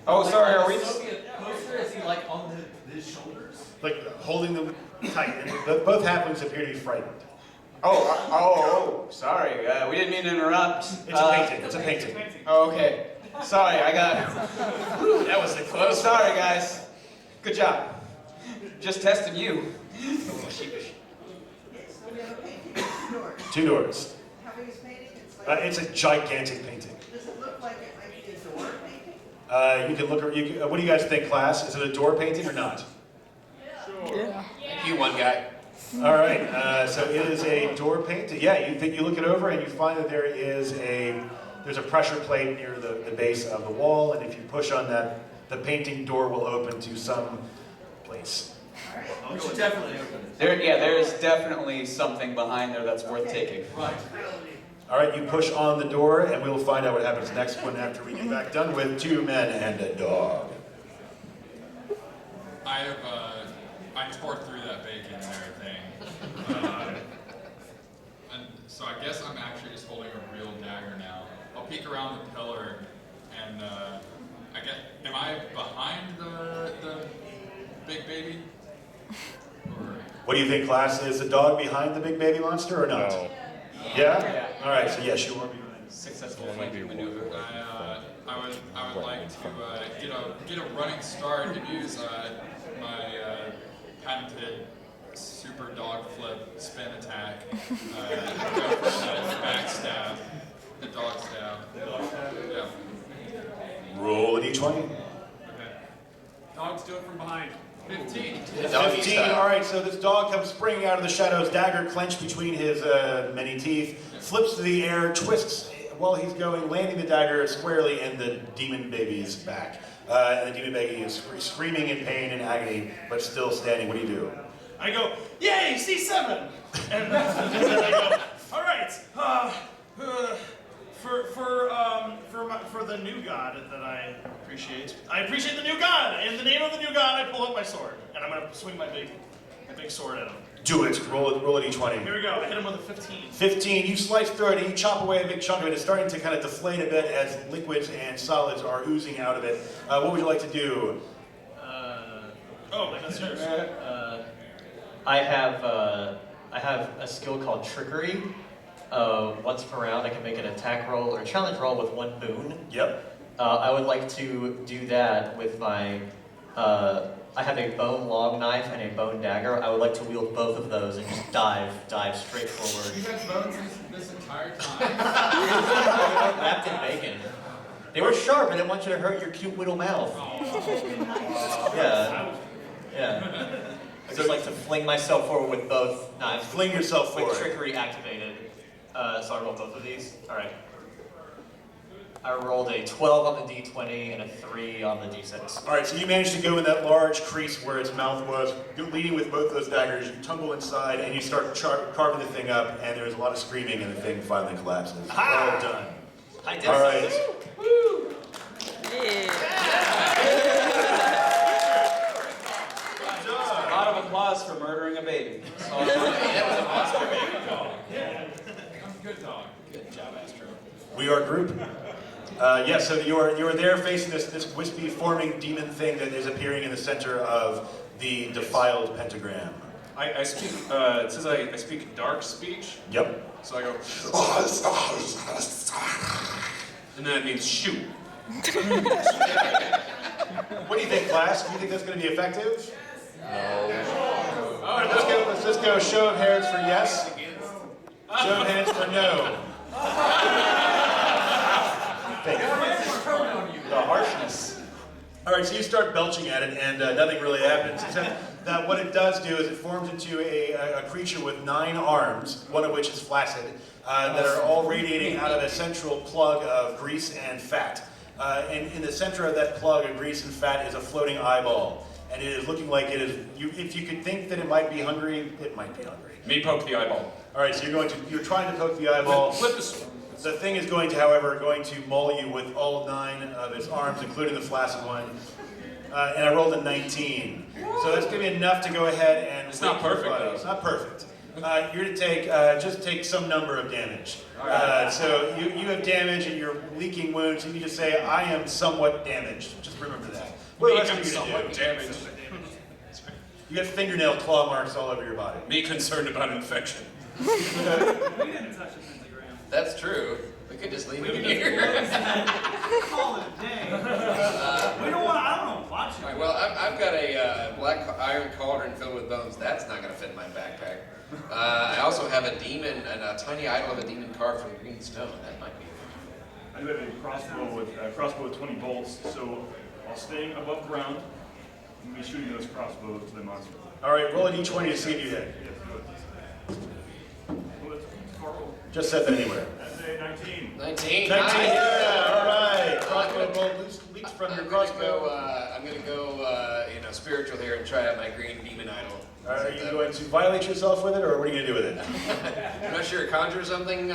Oh, sorry, are we Soviet poster? Is he like on his shoulders? Like holding them tight. And both halflings appear to be frightened. Sorry. We didn't mean to interrupt. It's a painting. It's a painting. Oh, okay. Sorry, I got. Whew, that was close. Sorry, guys. Good job. Just testing you. Okay, so we have a painting, 2 doors. 2 doors. How big is painting? It's a gigantic painting. Does it look like it might be a door painting? You can look. What do you guys think, class? Is it a door painting or not? Yeah. You one guy. All right. So it is a door painting. Yeah. You look it over and you find that there's a pressure plate near the base of the wall, and if you push on that, the painting door will open to some place. We should definitely open it. There is definitely something behind there that's worth taking. Right. All right. You push on the door, and we'll find out what happens next one after we get back done with 2 men and a dog. I tore through that bacon and everything. And so I guess I'm actually just holding a real dagger now. I'll peek around the pillar, and am I behind the big baby? Or What do you think, class? Is the dog behind the big baby monster or not? No. Yeah? All right, so yes, you are behind. Successful flanking maneuver. I would like to get a running start and use my patented super dog flip spin attack. Go for the back stab, the dog stab. Yeah. Roll a d20. Okay. Dogs do it from behind. 15. 15, all right, so this dog comes springing out of the shadows, dagger clenched between his many teeth, flips to the air, twists while he's going, landing the dagger squarely in the demon baby's back. And the demon baby is screaming in pain and agony, but still standing. What do you do? I go, yay, C7! And then I go, all right, for the new god that I appreciate the new god. In the name of the new god, I pull up my sword, and I'm gonna swing my big sword at him. Do it. Roll a d20. Here we go. I hit him with a 15. 15. You slice through it and you chop away a big chunk of it. It's starting to kind of deflate a bit as liquids and solids are oozing out of it. What would you like to do? That's yours. I have a skill called Trickery. Once per round, I can make an attack roll or a challenge roll with one boon. Yep. I would like to do that with my. I have a bone long knife and a bone dagger. I would like to wield both of those and just dive straight forward. You had bones this entire time. Wrapped in bacon. They were sharp. I didn't want you to hurt your cute little mouth. Yeah. I just like to fling myself forward with both knives. Fling yourself forward. With trickery activated. So I roll both of these. All right. I rolled a 12 on the d20 and a 3 on the d6. All right, so you managed to go in that large crease where its mouth was, leading with both those daggers. You tumble inside and you start carving the thing up, and there's a lot of screaming, and the thing finally collapses. All done. I did All right. Woo! A lot of applause for murdering a baby. So, that was an awesome baby dog. Yeah. Good dog. Good job, Astro. We are group. So you are there facing this wispy forming demon thing that is appearing in the center of the defiled pentagram. I speak, it says I speak dark speech. Yep. So I go, and then it means shoot. What do you think, class? Do you think that's going to be effective? No. All right, let's just go show of hands for yes. Show of hands for no. The harshness. All right, so you start belching at it, and nothing really happens, except that what it does do is it forms into a creature with 9 arms, one of which is flaccid, that are all radiating out of a central plug of grease and fat. And in the center of that plug of grease and fat is a floating eyeball, and it is looking like it is. If you could think that it might be hungry, it might be hungry. Me poke the eyeball. All right, so you're trying to poke the eyeball. Flip this. The thing is going to maul you with all 9 of its arms, including the flaccid one. And I rolled a 19. So that's going to be enough to go ahead and... It's not perfect, though. It's not perfect. You're to take, just take some number of damage. So you have damage and you're leaking wounds, and you just say, I am somewhat damaged. Just remember that. What Me, are the I'm rest of you somewhat going to damaged. You got fingernail claw marks all over your body. Me concerned about infection. We didn't touch the pentagram. That's true. We could just leave We him could just here. call it a day. We don't want, I don't know, watch it. All right, well, I've got a black iron cauldron filled with bones. That's not going to fit in my backpack. I also have a demon, and a tiny idol of a demon carved from green stone. That might be. I do have a crossbow with 20 bolts, so while staying above ground, I'm going to be shooting those crossbows to the monster. All right, roll a d20 to see if you hit. Yes, do it. Just set that anywhere. That's a 19. 19. 19, yeah, all right. Crossbow bolt leaps from your crossbow. I'm gonna go, spiritual here and try out my green demon idol. Are you going to violate yourself with it, or what are you going to do with it? I'm not sure. Conjure something.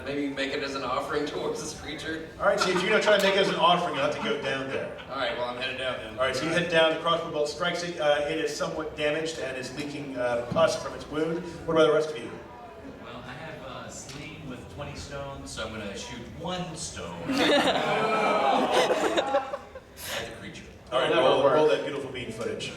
Maybe make it as an offering towards this creature. All right, so if you're going to try to make it as an offering, you'll have to go down there. All right. Well, I'm headed down then. All right, so you head down. The crossbow bolt strikes it. It is somewhat damaged and is leaking pus from its wound. What about the rest of you? Well, I have a sling with 20 stones, so I'm going to shoot 1 stone at the creature. All right, now roll that beautiful bean footage.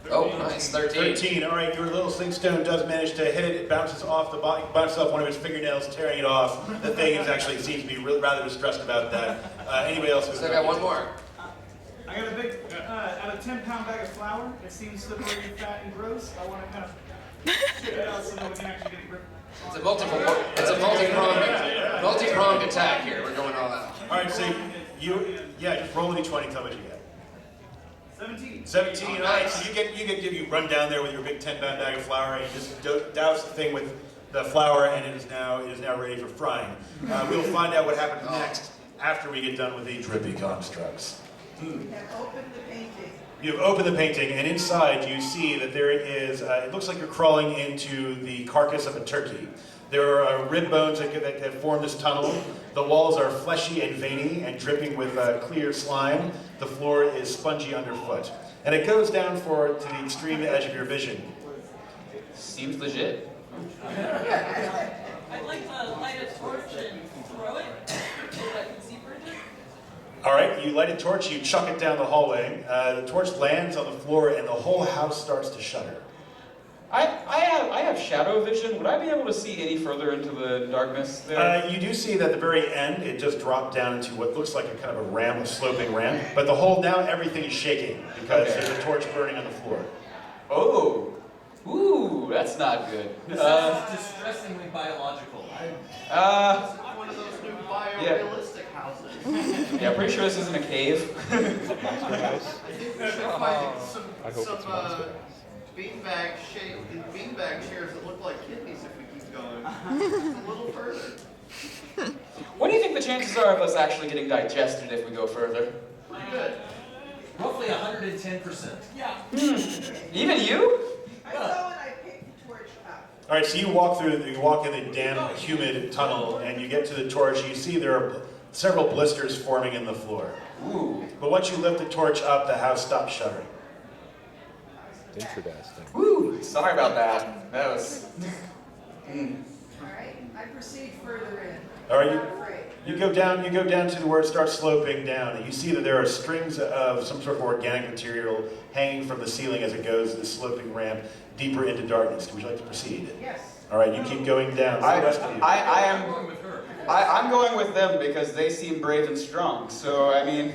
Oh, nice, 13. 13. All right, your little sling stone does manage to hit it. It bounces off the body, bounces off one of its fingernails, tearing it off. The thing is actually seems to be rather distressed about that. Anybody else? So I got one more. I got a big, out of 10-pound bag of flour. It seems slippery and fat and gross. I want to kind of strip it out so that we can actually get grip. It's a multi-pronged attack here. We're going all out. All right, so just roll an d20. Tell me what you get. 17. 17. All right, so you run down there with your big 10-pound bag of flour and you just douse the thing with the flour, and it is now ready for frying. We'll find out what happens next after we get done with the drippy constructs. We have opened the painting. You've opened the painting, and inside you see that there is, it looks like you're crawling into the carcass of a turkey. There are rib bones that form this tunnel. The walls are fleshy and veiny and dripping with clear slime. The floor is spongy underfoot. And it goes down to the extreme edge of your vision. Seems legit. I'd like to light a torch and throw it so I can see Bridget. All right, you light a torch, you chuck it down the hallway. The torch lands on the floor and the whole house starts to shudder. I have shadow vision. Would I be able to see any further into the darkness there? You do see that at the very end, it just dropped down into what looks like a kind of a ramp, a sloping ramp. But now everything is shaking because there's a torch burning on the floor. Oh, ooh, that's not good. This sounds distressingly biological. One of those new biorealistic houses. Yeah, pretty sure this isn't a cave. I think we should find some beanbag chairs that look like kidneys if we keep going. Just a little further. What do you think the chances are of us actually getting digested if we go further? Pretty good. Roughly 110%. Yeah. Even you? I go and I pick the torch up. All right, so you walk in the damn humid tunnel and you get to the torch. You see there are several blisters forming in the floor. Ooh. But once you lift the torch up, the house stops shuddering. Interesting. Woo, sorry about that. That was... All right, I proceed further in. All right, I'm not afraid. you go down to where it starts sloping down, and you see that there are strings of some sort of organic material hanging from the ceiling as it goes this sloping ramp deeper into darkness. Would you like to proceed? Yes. All right, you keep going down. What's the rest of you? I'm going with them because they seem brave and strong. So I mean,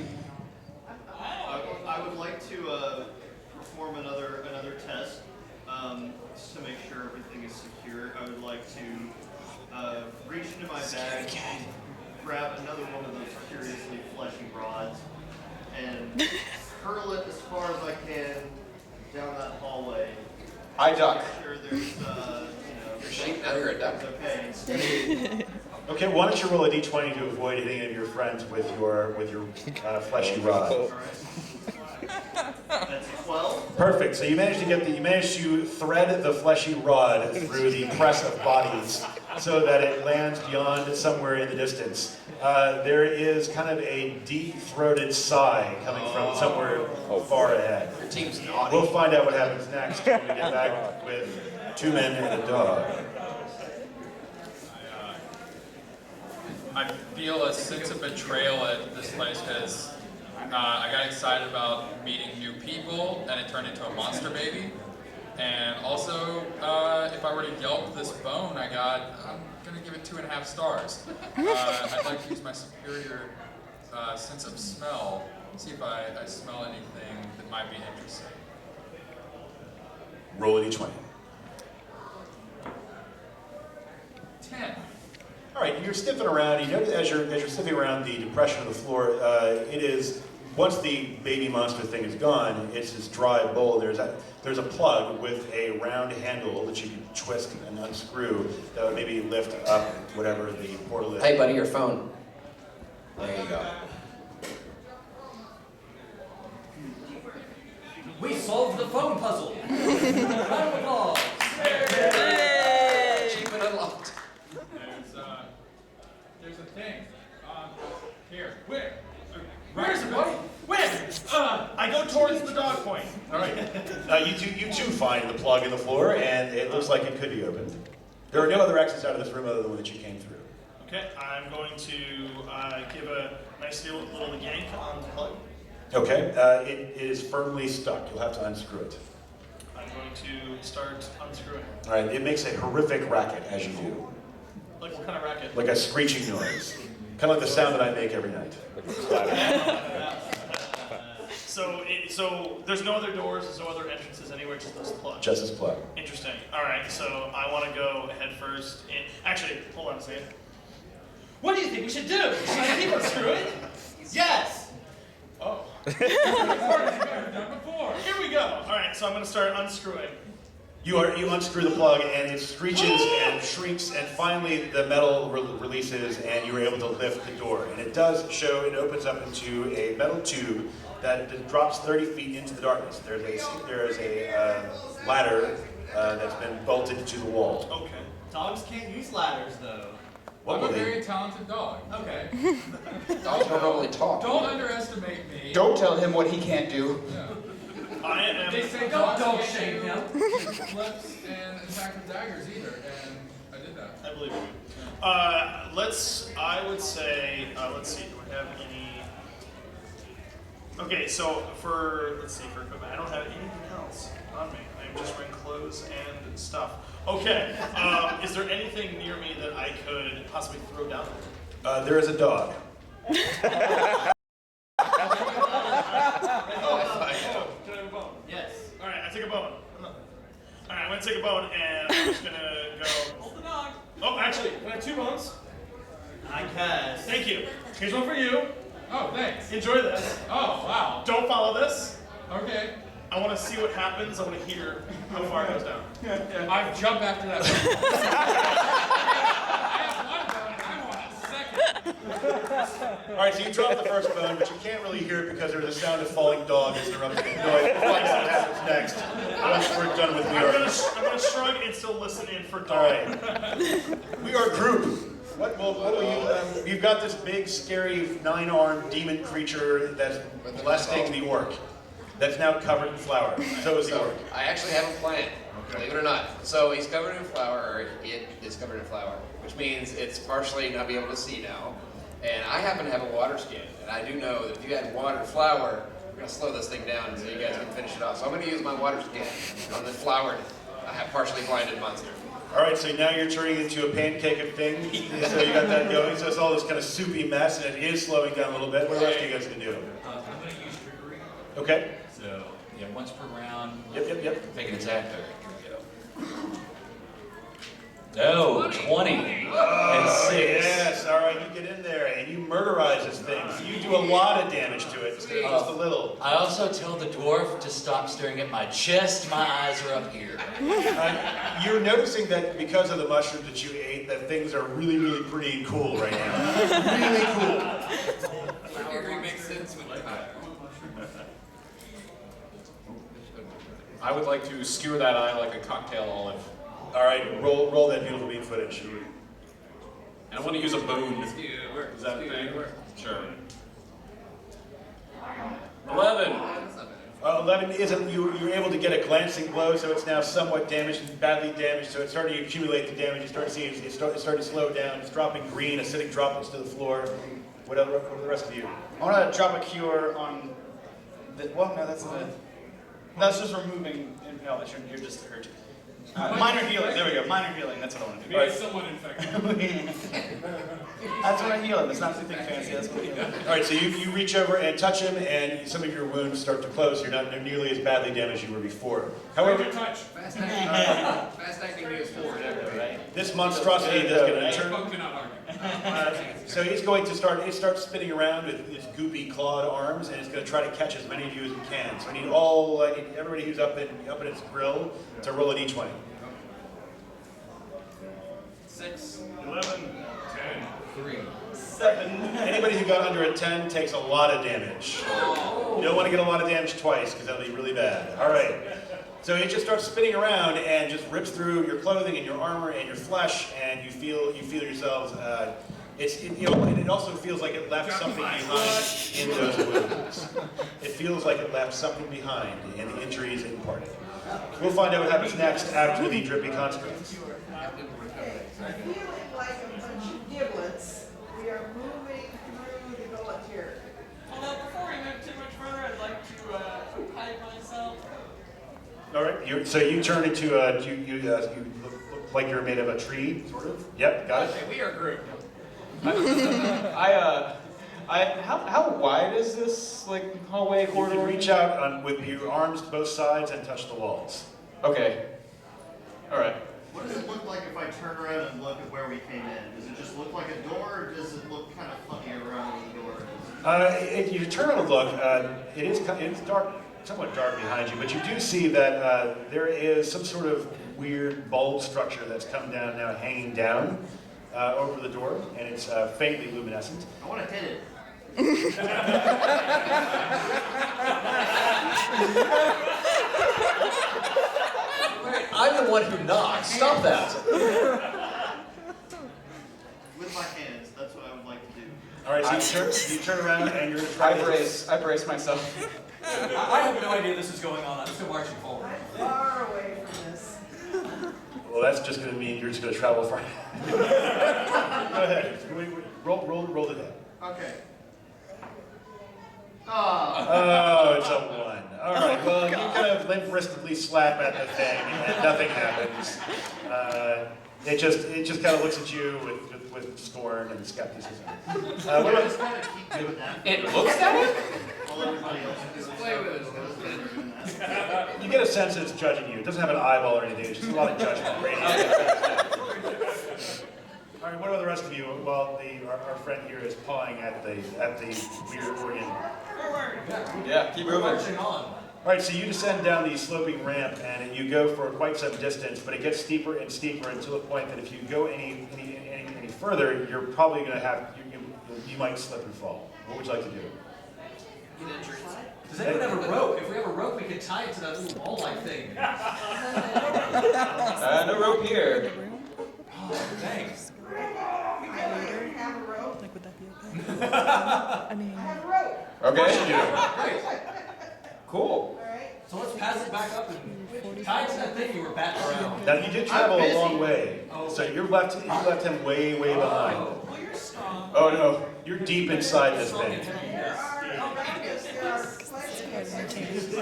I would like to perform another test just to make sure everything is secure. I would like to reach into my bag, grab another one of those curiously fleshy rods, and hurl it as far as I can down that hallway. I duck. Make sure there's You're shaking now you're a duck. okay. Okay, why don't you roll a d20 to avoid hitting any of your friends with your fleshy rod? That's 12. Perfect. So you managed to thread the fleshy rod through the press of bodies so that it lands beyond somewhere in the distance. There is kind of a deep-throated sigh coming from somewhere far ahead. Your team's naughty. We'll find out what happens next when we get back with 2 men and a dog. I feel a sense of betrayal at this place because I got excited about meeting new people and it turned into a monster baby. And also, if I were to Yelp this bone I got, I'm going to give it 2.5 stars. I'd like to use my superior sense of smell, see if I smell anything that might be interesting. Roll a d20. 10. All right, you're sniffing around. You notice as you're sniffing around the depression of the floor, it is, once the baby monster thing is gone, it's this dry bowl. There's a plug with a round handle that you can twist and unscrew that would maybe lift up whatever the portal is. Hey buddy, your phone. There you go. We solved the phone puzzle. Round of applause. Achievement unlocked. There's a thing. Here. Where? Where is it, buddy? Where? I go towards the dog point. All right. You two find the plug in the floor, and it looks like it could be opened. There are no other exits out of this room other than the one that you came through. Okay, I'm going to give a nice little yank on the plug. Okay. It is firmly stuck. You'll have to unscrew it. I'm going to start unscrewing. All right, it makes a horrific racket as you do. Like what kind of racket? Like a screeching noise. Kind of like the sound that I make every night. So there's no other doors, there's no other entrances anywhere, just this plug. Just this plug. Interesting. All right, so I want to go head first. Actually, hold on a second. What do you think we should do? Should I keep unscrewing? Yes. Oh. Here we go. All right, so I'm going to start unscrewing. You unscrew the plug and it screeches and shrieks and finally the metal releases and you're able to lift the door. And it does show, it opens up into a metal tube that drops 30 feet into the darkness. There is a ladder that's been bolted to the wall. Okay. Dogs can't use ladders though. What I'm will a they- very talented dog. Okay. Dogs don't normally talk. Don't underestimate me. Don't tell him what he can't do. Yeah. I am. They say Don't dogs dog can't shame do him. flips and attack with daggers either, and I did that. I believe you. I would say, let's see, do we have any? Okay, so for equipment, I don't have anything else on me. I'm just wearing clothes and stuff. Okay, is there anything near me that I could possibly throw down? There is a dog. Can I have a bone? Yes. All right, I take a bone. All right, I'm gonna take a bone and I'm just gonna go. Hold the dog. Oh, actually, can I have 2 bones? I guess. Thank you. Here's one for you. Oh, thanks. Enjoy this. Oh, wow. Don't follow this. Okay. I want to see what happens. I want to hear how far it goes down. I jump after that. All right, so you drop the first bone, but you can't really hear it because there's a sound of falling dog that's interrupting the noise. We'll find out what happens next once we're done with I'm gonna shrug and still listen in for dog. All right. We are a group. What will you, you've got this big, scary, 9-armed demon creature that's molesting the orc. That's now covered in flour. So is the orc. I actually have a plan, believe it or not. So he's covered in flour, or it is covered in flour, which means it's partially not be able to see now. And I happen to have a water skin, and I do know that if you add water to flour, we're going to slow this thing down so you guys can finish it off. So I'm going to use my water skin on the floured, partially blinded monster. All right, so now you're turning into a pancake of things. So you got that going. So it's all this kind of soupy mess, and it is slowing down a little bit. What else are you guys going to do? I'm going to use trickery. Okay. So, yeah, once per round. Yep. Make an attack. Here we go. Oh, 20 and 6. Yes, all right, you get in there and you murderize this thing. So you do a lot of damage to it instead of just a little. I also tell the dwarf to stop staring at my chest. My eyes are up here. You're noticing that because of the mushrooms that you ate, that things are really, really pretty cool right now. Really cool. Trickery makes sense with time. I would like to skewer that eye like a cocktail olive. All right, roll that beautiful bean footage. And I want to use a boon. Is that a thing? Sure. 11. 11 isn't, you're able to get a glancing blow, so it's now somewhat damaged and badly damaged, so it's starting to accumulate the damage. You start to see it's starting to slow down. It's dropping green, acidic droplets to the floor. What are the rest of you? I want to drop a cure on the, well, no, that's just removing, no, you're just hurt. Minor healing, there we go, minor healing, that's what I want to do. Maybe someone infected. That's what I heal, that's not anything fancy, that's what I heal. All right, so you reach over and touch him, and some of your wounds start to close. You're not nearly as badly damaged as you were before. However, touch. Fast acting moves forward, right? this monstrosity is going to turn. Punk cannot argue. So he's going to start spinning around with his goopy clawed arms, and he's going to try to catch as many of you as he can. So I need everybody who's up in its grill to roll at each one. 6, 11, 10, 3, 7. Anybody who got under a 10 takes a lot of damage. You don't want to get a lot of damage twice, because that'll be really bad. All right. So it just starts spinning around and just rips through your clothing and your armor and your flesh, and you feel yourselves. And it also feels like it left something behind in those wounds. It feels like it left something behind in the injuries it imparted. We'll find out what happens next after the drippy constructs. Feeling like a bunch of giblets, we are moving through the gullet here. Although before we move too much further, I'd like to hide myself. All right. So you turn into you look like you're made of a tree, sort of. Yep. Got it. Okay, we are Groot. How wide is this hallway You corridor? can reach out with your arms to both sides and touch the walls. Okay. All right. What does it look like if I turn around and look at where we came in? Does it just look like a door, or does it look kind of funny around the door? If you turn around and look, it's dark, somewhat dark behind you, but you do see that there is some sort of weird bulb structure that's come down now, hanging down over the door, and it's faintly luminescent. I want to hit it. I'm the one who knocked. Stop that. With my hands, that's what I would like to do. All right, so you turn around and you're trying I brace myself. I have no idea this is going on. I'm still marching forward. Far away from this. Well, that's just going to mean you're just going to travel far. Go ahead. Roll the die. Okay. Oh, it's a 1. All right. Well, you kind of limp-wristedly slap at the thing, and nothing happens. It just kind of looks at you with scorn and skepticism. What about just kind of keep doing that. It looks at it? While everybody else is Play with it. You get a sense that it's judging you. It doesn't have an eyeball or anything. It's just a lot of judgment radiating. All right. What about the rest of you? Well, our friend here is pawing at the weird organ. Yeah, keep moving. Marching on. All right, so you descend down the sloping ramp, and you go for quite some distance, but it gets steeper and steeper until the point that if you go any further, you're probably going to have you might slip and fall. What would you like to do? Get injured. Does anyone have a rope? If we have a rope, we can tie it to that little wall-like thing. No rope here. Oh, thanks. I have a rope. Like, would that be okay? I have a rope. Okay. Cool. All right. So let's pass it back up and tie it to that thing you were batting around. Now you did travel a long way, so you left him way behind. Well, you're strong. Oh no, you're deep inside this thing. There are flesh pieces.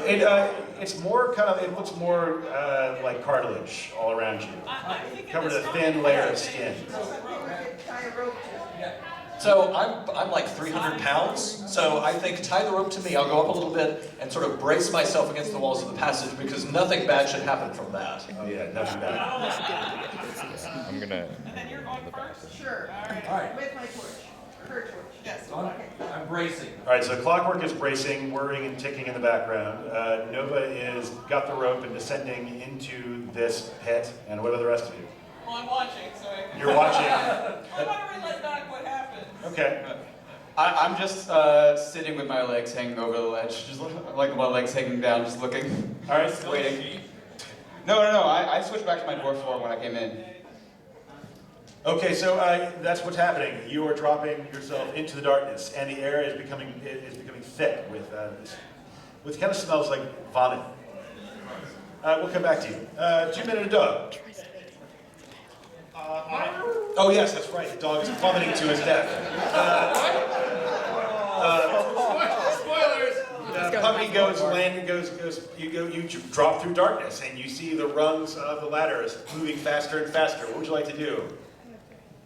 It's more kind of, it looks more like cartilage all around you, covered in a thin layer of skin. Something we could tie a rope to. So I'm like 300 pounds, so I think tie the rope to me, I'll go up a little bit and sort of brace myself against the walls of the passage because nothing bad should happen from that. Oh yeah, nothing bad. I'm gonna. And then you're going first? Sure. All right. With my torch. Her torch. Yes. So I'm bracing. All right, so Clockwork is bracing, whirring and ticking in the background. Nova is got the rope and descending into this pit, and what about the rest of you? Well, I'm watching, so I... You're watching. I want to relay back what happened. Okay. I'm just sitting with my legs hanging over the ledge, just like my legs hanging down, just looking. All right. Waiting. No. I switched back to my dwarf form when I came in. Okay, so that's what's happening. You are dropping yourself into the darkness, and the air is becoming thick with what kind of smells like vomit. We'll come back to you. 2 minutes a dog. Oh yes, that's right. The dog is plummeting to his death. Spoilers! Puppy goes, you drop through darkness, and you see the rungs of the ladders moving faster and faster. What would you like to do?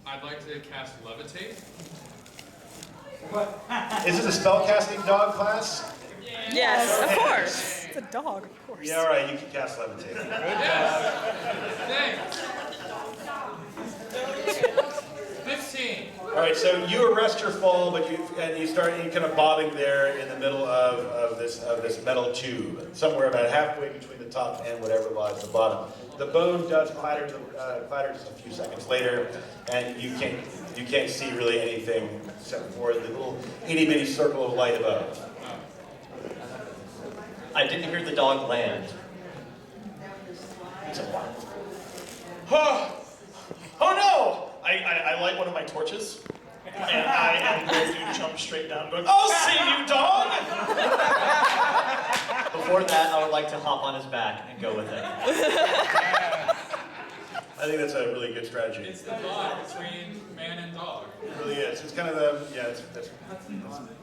I'd like to cast Levitate. Is this a spellcasting dog class? Yes, of Okay. course. It's a dog, of course. Yeah, all right, you can cast levitate. Thanks. 15. All right, so you arrest your fall, but you start kind of bobbing there in the middle of this metal tube, somewhere about halfway between the top and whatever lies at the bottom. The bone does clatter just a few seconds later, and you can't see really anything except for the little itty bitty circle of light above. I didn't hear the dog land. Oh no! I light one of my torches, and I am going to jump straight down, going, "I'll see you, dog!" Before that, I would like to hop on his back and go with it. I think that's a really good strategy. It's the bond between man and dog. It really is. It's kind of the, yeah, that's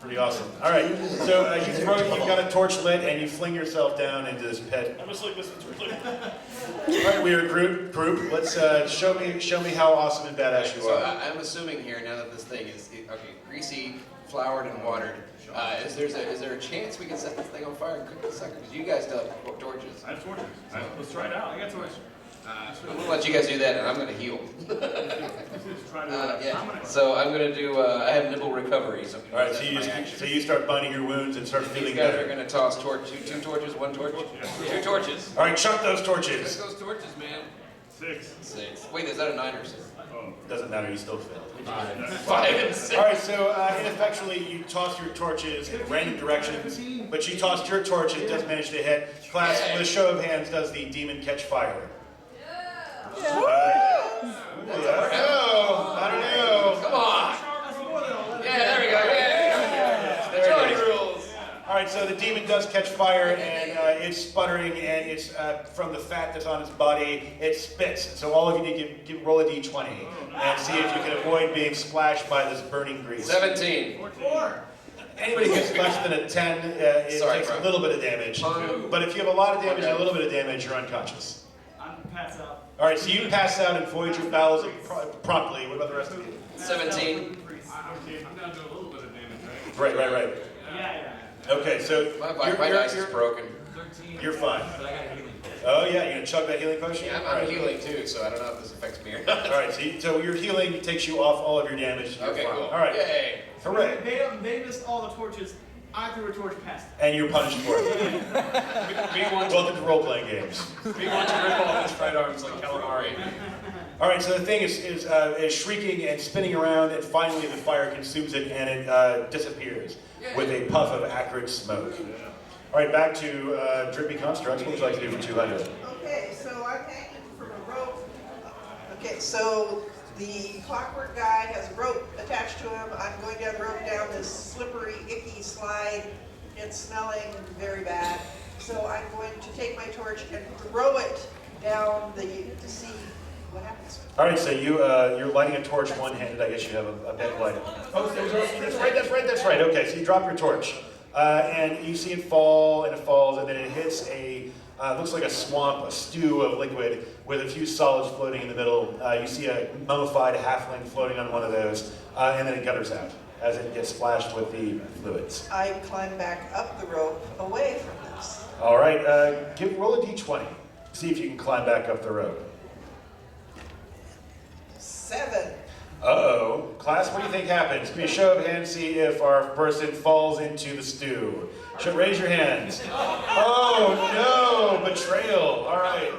pretty awesome. All right, so you've got a torch lit and you fling yourself down into this pit. I'm just like this. All right, we are a group. Let's show me how awesome and badass you So are. I'm assuming here, now that this thing is, okay, greasy, floured, and watered, is there a chance we can set this thing on fire and cook this sucker? Because you guys still have torches. I have torches. Let's try it out. I got torches. I'm gonna let you guys do that, and I'm gonna heal. Try to, Yeah. So I'm gonna do. I have nibble recovery. So All right, so you start binding your wounds and start feeling These guys better. are gonna toss two torches, one torch, two torches. All right, chuck those Chuck torches. those torches, man. 6. 6. Wait, is that a 9 or 6? Doesn't matter, you still failed. 5 and 6. All right, so ineffectually you toss your torches in random directions, but you tossed your torch and it does manage to hit. Class, with a show of hands, does the demon catch fire? I don't know. Come on. Yeah, there we go. Yeah. Majority rules. All right, so the demon does catch fire, and it's sputtering, and it's from the fat that's on its body, it spits. So all of you need to roll a d20 and see if you can avoid being splashed by this burning grease. 17. 4. Anybody who gets less than a 10, it takes a little bit of damage. But if you have a lot of damage and a little bit of damage, you're unconscious. I'm pass out. All right, so you pass out and void your bowels promptly. What about the rest of you? 17. I'm down to a little bit of damage, right? Right. Yeah. Okay, so My dice is broken. You're fine. But I got a healing. Oh yeah, you're gonna chug that healing potion? Yeah, I'm healing too, so I don't know if this affects me or not. All right, so your healing takes you off all of your damage. You're Okay, fine. cool. All right. Yay. Hooray. They missed all the torches. I threw a torch past them. And you're punished for it. Welcome to role-playing games. We want to rip off his right arms like calamari. All right, so the thing is shrieking and spinning around, and finally the fire consumes it, and it disappears with a puff of acrid smoke. All right, back to Drippy Constructs. What would you like to do for 200? Okay, so I'm hanging from a rope. Okay, so the clockwork guy has a rope attached to him. I'm going down the rope down this slippery, icky slide. It's smelling very bad. So I'm going to take my torch and throw it down to see what happens. All right, so you're lighting a torch one-handed. I guess you have a bed light. Oh, that's right. Okay, so you drop your torch, and you see it fall, and it falls, and then it hits looks like a swamp, a stew of liquid with a few solids floating in the middle. You see a mummified halfling floating on one of those, and then it gutters out as it gets splashed with the fluids. I climb back up the rope away from this. All right, roll a d20. See if you can climb back up the rope. 7. Uh-oh. Class, what do you think happens? Give me a show of hands, see if our person falls into the stew. Raise your hands. Oh no, betrayal. All right.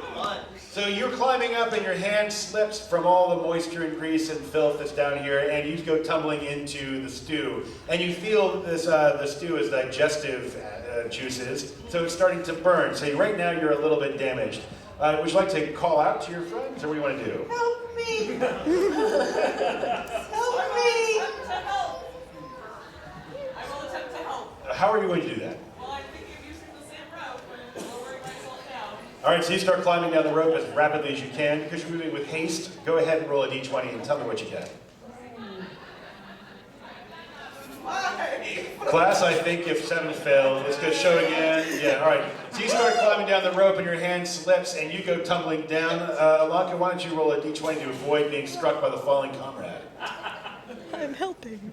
So you're climbing up and your hand slips from all the moisture and grease and filth that's down here, and you go tumbling into the stew. And you feel this, the stew is digestive juices, so it's starting to burn. So right now you're a little bit damaged. Would you like to call out to your friends, or what do you want to do? Help me! Help me! I will attempt to help. How are you going to do that? Well, I think of using the same rope and lowering myself down. All right, so you start climbing down the rope as rapidly as you can. Because you're moving with haste, go ahead and roll a d20 and tell me what you get. Class, I think if 7 failed, let's go show again. Yeah, all right. So you start climbing down the rope and your hand slips and you go tumbling down. Alonka, why don't you roll a d20 to avoid being struck by the falling comrade? I'm helping.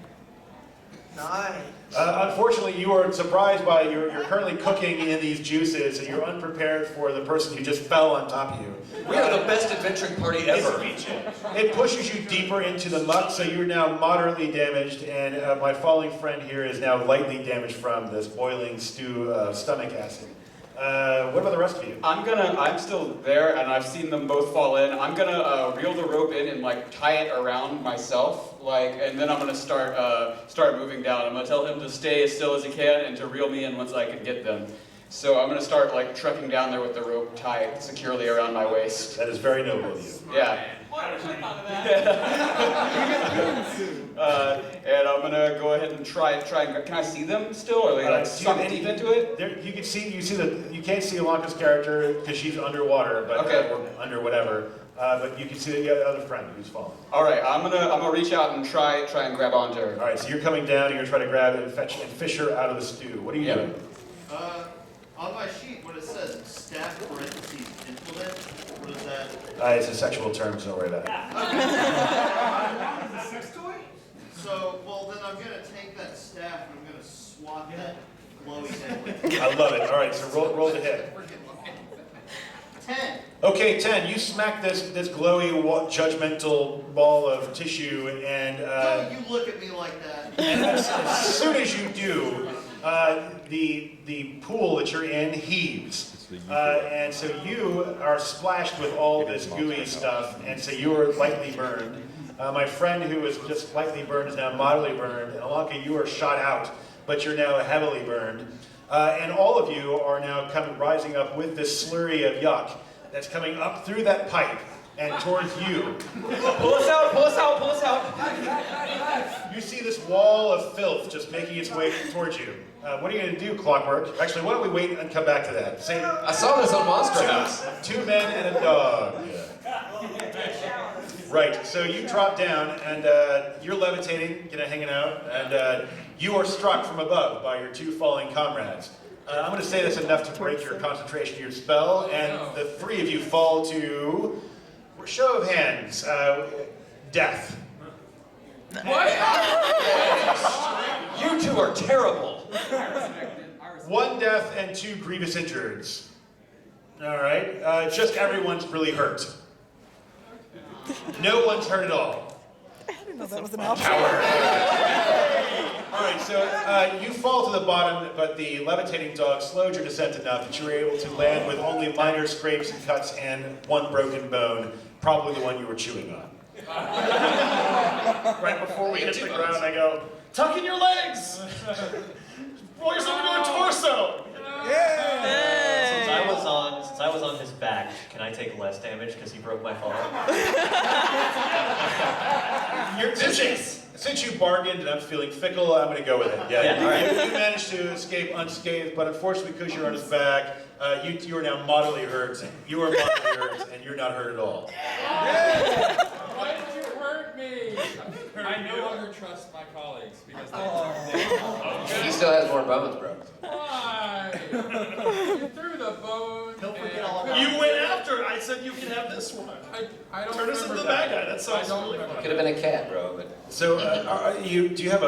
9. Unfortunately, you are surprised by you're currently cooking in these juices, and you're unprepared for the person who just fell on top of you. We are the best adventuring party ever. It pushes you deeper into the muck, so you're now moderately damaged, and my falling friend here is now lightly damaged from this boiling stew stomach acid. What about the rest of you? I'm still there, and I've seen them both fall in. I'm gonna reel the rope in and like tie it around myself, and then I'm gonna start moving down. I'm gonna tell him to stay as still as he can and to reel me in once I can get them. So I'm gonna start like trekking down there with the rope tied securely around my waist. That is very noble of you. Yeah. And I'm gonna go ahead and try. Can I see them still, or are they like sunk deep into it? You can see. You can't see Alonka's character because she's underwater, but okay. or under whatever. but you can see the other friend who's fallen. All right, I'm gonna reach out and try and grab onto her. All right, so you're coming down. You're gonna try to grab it and fetch and fish her out of the stew. What are you doing? On my sheet, what it says, staff parentheses implement. What is that? It's a sexual term, so don't worry about it. Is it a sex toy? So, well, then I'm gonna take that staff and I'm gonna swat that glowy head with it. I love it. All right, so roll the hit. 10. Okay, 10. You smack this glowy, judgmental ball of tissue, and Don't you look at me like that. and as soon as you do, the pool that you're in heaves, and so you are splashed with all this gooey stuff, and so you are lightly burned. My friend who was just lightly burned is now moderately burned, and Alanka, you are shot out, but you're now heavily burned. And all of you are now rising up with this slurry of yuck that's coming up through that pipe and towards you. Pull us out, pull us out, pull us out. You see this wall of filth just making its way towards you. What are you going to do, Clockwork? Actually, why don't we wait and come back to that? I saw this on Monster House. 2 men and a dog. Right, so you drop down and you're levitating, hanging out, and you are struck from above by your 2 falling comrades. I'm going to say that's enough to break your concentration of your spell, and the 3 of you fall to, show of hands, death. What? You 2 are terrible. 1 death and 2 grievous injuries. All right, just everyone's really hurt. No one's hurt at all. I didn't know that was an option. All right, so you fall to the bottom, but the levitating dog slowed your descent enough that you were able to land with only minor scrapes and cuts and 1 broken bone, probably the one you were chewing on. Right before we hit the ground, I go, tuck in your legs! Roll yourself into a torso! Since I was on his back, can I take less damage because he broke my fall? Since you bargained and I'm feeling fickle, I'm going to go with it. Yeah, all right. You managed to escape unscathed, but unfortunately, because you're on his back, you are now moderately hurt. You are moderately hurt, and you're not hurt at all. Why did you hurt me? I no longer trust my colleagues because He still has more bones, bro. Why? You threw the bone. Don't forget all about it. You went after. I said you can have this one. I don't Turn us into remember the bad guy. That sounds really fun. Could have been a cat, bro. But So, do you have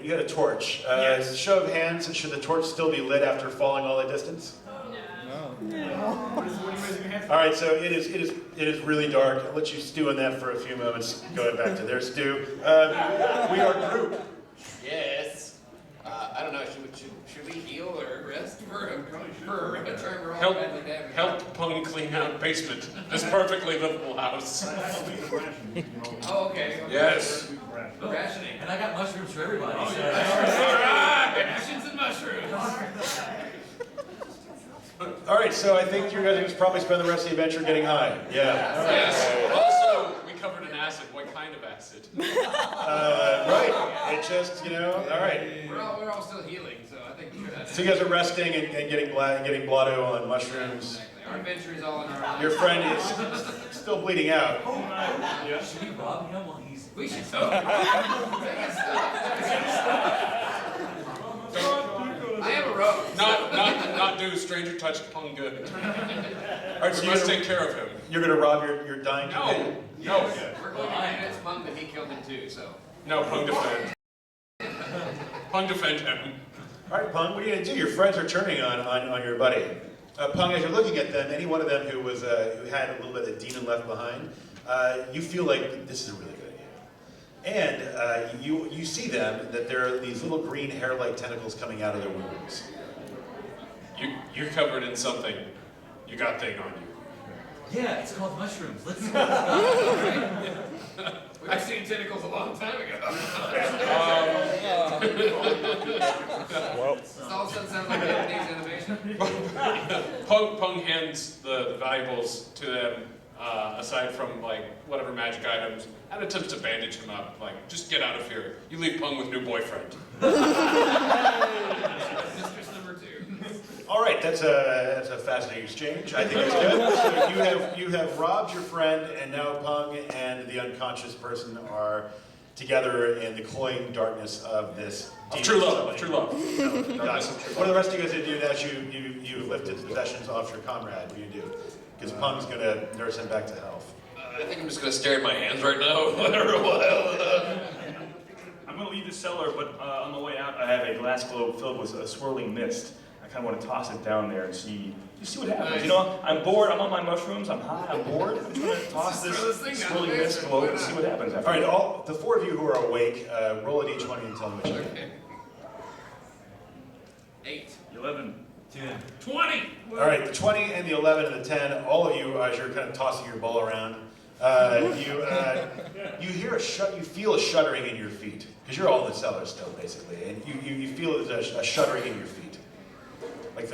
you had a torch? Yes. Show of hands, should the torch still be lit after falling all that distance? All right, so it is really dark. I'll let you stew in that for a few moments. Going back to their stew. We are group. yes. I don't know. Should we heal or rest for a turn? We're all Help, badly damaged. help Pung clean out basement. This perfectly livable house. Oh, okay. Yes. Rationing. And I got mushrooms for everybody. Oh, so- yeah. Rations and mushrooms. All right, so I think you guys will probably spend the rest of the adventure getting high. Yeah. All right. Yes. Also, we covered an acid. What kind of acid? Right. It just, all right. We're all still healing, so I think we should have. So you guys are resting and getting blotto on mushrooms. Our adventure is all in our Your friend is still bleeding out. Should we rob him while he's... We should I have a rope. Not do stranger touched Pung good. All right, so We must take care of him. You're going to rob your dying companion? No. We're going to convince Mum that he killed him too, so. No, Pung defend. Pung defend him. All right, Pung, what are you going to do? Your friends are turning on your buddy. Pung, as you're looking at them, any one of them who had a little bit of demon left behind, you feel like this is a really good idea. And you see them, that there are these little green hair-like tentacles coming out of their wounds. You're covered in something. You got thing on you. Yeah, it's called mushrooms. Let's I've seen tentacles a long time ago. Well, This all of a sudden sounds like Japanese innovation. Pung hands the valuables to them, aside from whatever magic items, and attempts to bandage him up. Just get out of here. You leave Pung with new boyfriend. Mistress number 2. All right, that's a fascinating exchange. I think it's good. So you have robbed your friend, and now Pung and the unconscious person are together in the cloying darkness of this True love, true love. Guys, what are the rest of you guys gonna do now that you lifted the possessions off your comrade? What do you do? Because Pung's gonna nurse him back to health. I think I'm just gonna stare at my hands right now for a while. I'm going to leave the cellar, but on the way out, I have a glass globe filled with a swirling mist. I kind of want to toss it down there and see what happens. Nice. You know, I'm bored. I'm on my mushrooms. I'm high. I'm bored. I'm just going to toss this swirling mist globe and see what happens after. All right, the four of you who are awake, roll at each one and tell me what you Okay. 8. 11. 10. 20! All right, the 20 and the 11 and the 10, all of you, as you're kind of tossing your bowl around, you hear you feel a shuddering in your feet, because you're all in the cellar still, basically, and you feel there's a shuddering in your feet, like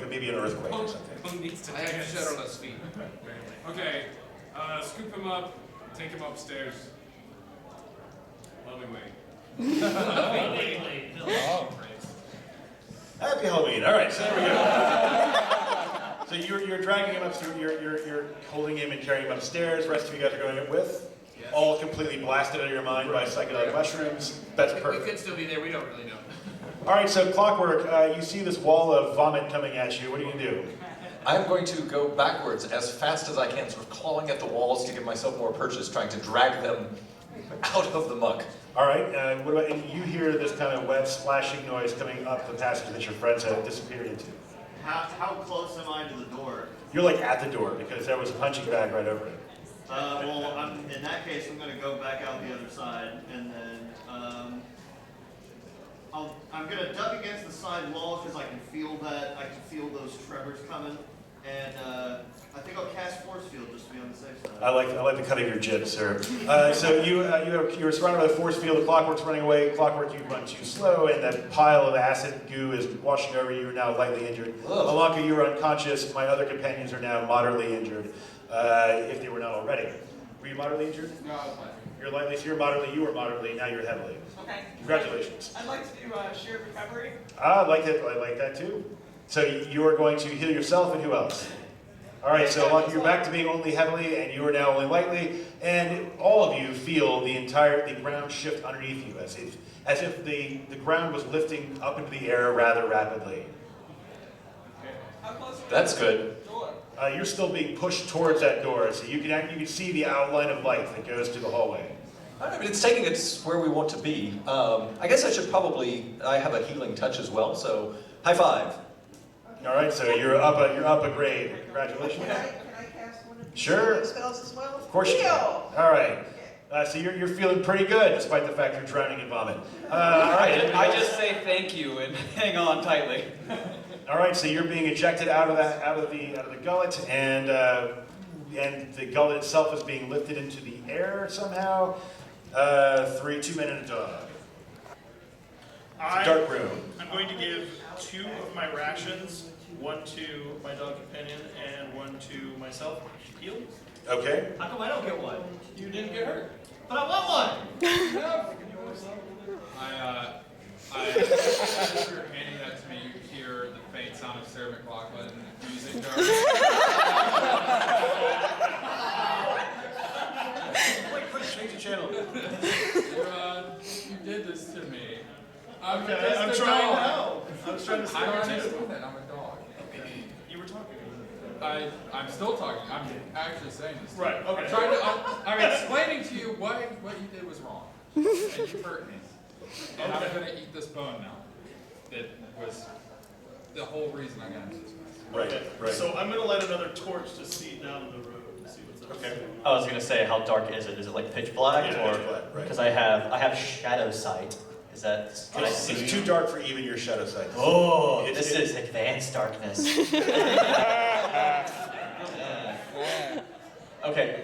maybe an earthquake or something. Pung needs to I have dance. shadowless feet. Okay, scoop him up, take him upstairs. Lovingly. Happy Halloween! All right, so there we go. So you're dragging him up, you're holding him and carrying him upstairs. The rest of you guys are going up with, all completely blasted out of your mind by psychedelic mushrooms. That's We perfect. could still be there, we don't really know. All right, so Clockwork, you see this wall of vomit coming at you. What are you gonna do? I'm going to go backwards as fast as I can, sort of clawing at the walls to give myself more purchase, trying to drag them out of the muck. All right, what about, and you hear this kind of wet splashing noise coming up the passage that your friends have disappeared into. How close am I to the door? You're like at the door because there was a punching bag right over it. Well, in that case, I'm going to go back out the other side, and then I'm going to duck against the side wall because I can feel those tremors coming, and I think I'll cast Force Field just to be on the safe side. I like the cut of your jib, sir. So you're surrounded by the force field. The Clockwork's running away. Clockwork, you run too slow, and that pile of acid goo is washing over you. You're now lightly injured. Alanka, you are unconscious. My other companions are now moderately injured, if they were not already. Were you moderately injured? No, I was fine. You're lightly. So you're moderately. You were moderately. Now you're heavily. Okay. Congratulations. I'd like to do shared recovery. I like it. I like that too. So you are going to heal yourself, and who else? All right, so Alanka, you're back to being only heavily, and you are now only lightly, and all of you feel the ground shift underneath you, as if the ground was lifting up into the air rather rapidly. How close are we That's to good. the door? You're still being pushed towards that door, so you can see the outline of light that goes to the hallway. I mean, it's taking us where we want to be. I guess I have a healing touch as well, so high five. All right, so you're up a grade. Congratulations. Can I cast one of these Sure. spells as well? Of course you can. All right. So you're feeling pretty good, despite the fact you're drowning in vomit. All right. I just say thank you and hang on tightly. All right. So you're being ejected out of the gullet, and the gullet itself is being lifted into the air somehow. 2 men and a dog. It's a dark room. I'm going to give 2 of my rations, 1 to my dog companion and 1 to myself. Heal. Okay. How come I don't get one? You didn't get hurt. But I want one! As you're handing that to me, you hear the faint sound of Sarah McLachlan music going. Quick, change the channel. You did this to me. I'm Okay, just I'm a trying dog. now. I was trying to I don't say it too. understand that. I'm a dog. You were talking. I'm still talking. I'm actually saying this. Right, okay. I'm trying to. I'm explaining to you what you did was wrong, and you hurt me, and I'm gonna eat this bone now. That was the whole reason I got into this mess. Right. So I'm going to light another torch to see down the road and see what's up. Okay. I was gonna say, how dark is it? Is it like pitch black, Yeah, or pitch black, right. because I have shadow sight? Is that can I see? It's too dark for even your shadow sight. Oh, this is advanced darkness. Okay.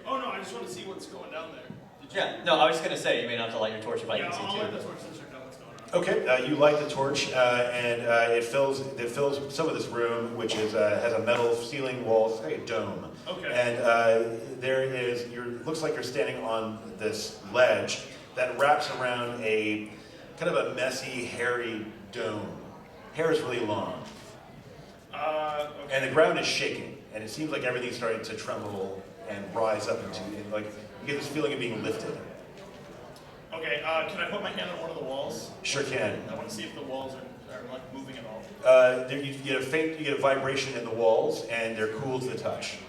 Oh no, I just want to see what's going down there. Yeah. No, I was just gonna say you may not have to light your torch if I can see I'll too. light the torch and check out what's going on. Okay, you light the torch, and it fills some of this room, which has a metal ceiling wall, it's like a dome. Okay. And looks like you're standing on this ledge that wraps around a kind of a messy, hairy dome. Hair is really long. Okay. And the ground is shaking, and it seems like everything's starting to tremble and rise up into, like, you get this feeling of being lifted. Okay, can I put my hand on one of the walls? Sure can. I want to see if the walls are like moving at all. You get a vibration in the walls, and they're cool to the touch.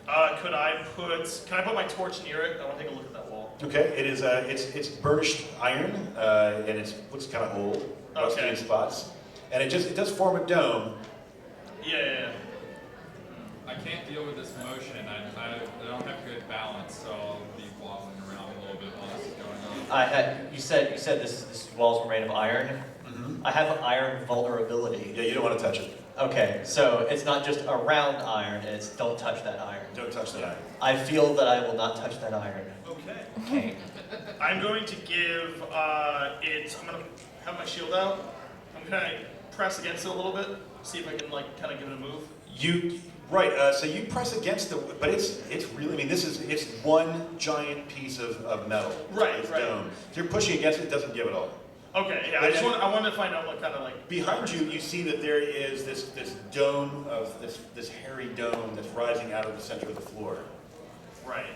Can I put my torch near it? I want to take a look at that wall. Okay, it is. It's burnished iron, and it looks kind of old, rusty in spots, and it does form a dome. Yeah. I can't deal with this motion. I don't have good balance, so I'll be wobbling around a little bit while this is going on. You said this walls were made of iron. Mm-hmm. I have iron vulnerability. Yeah, you don't want to touch it. Okay, so it's not just around iron, it's don't touch that iron. Don't touch that iron. I feel that I will not touch that iron. Okay. Okay. I'm going to give I'm going to have my shield out. I'm going to press against it a little bit, see if I can like kind of give it a move. So you press against but it's really, I mean, it's one giant piece of metal. Right. Dome. If you're pushing against it, it doesn't give it all. Okay, yeah, I wanted to find out what kind of like... Behind you, you see that there is this dome of, this hairy dome that's rising out of the center of the floor. Right.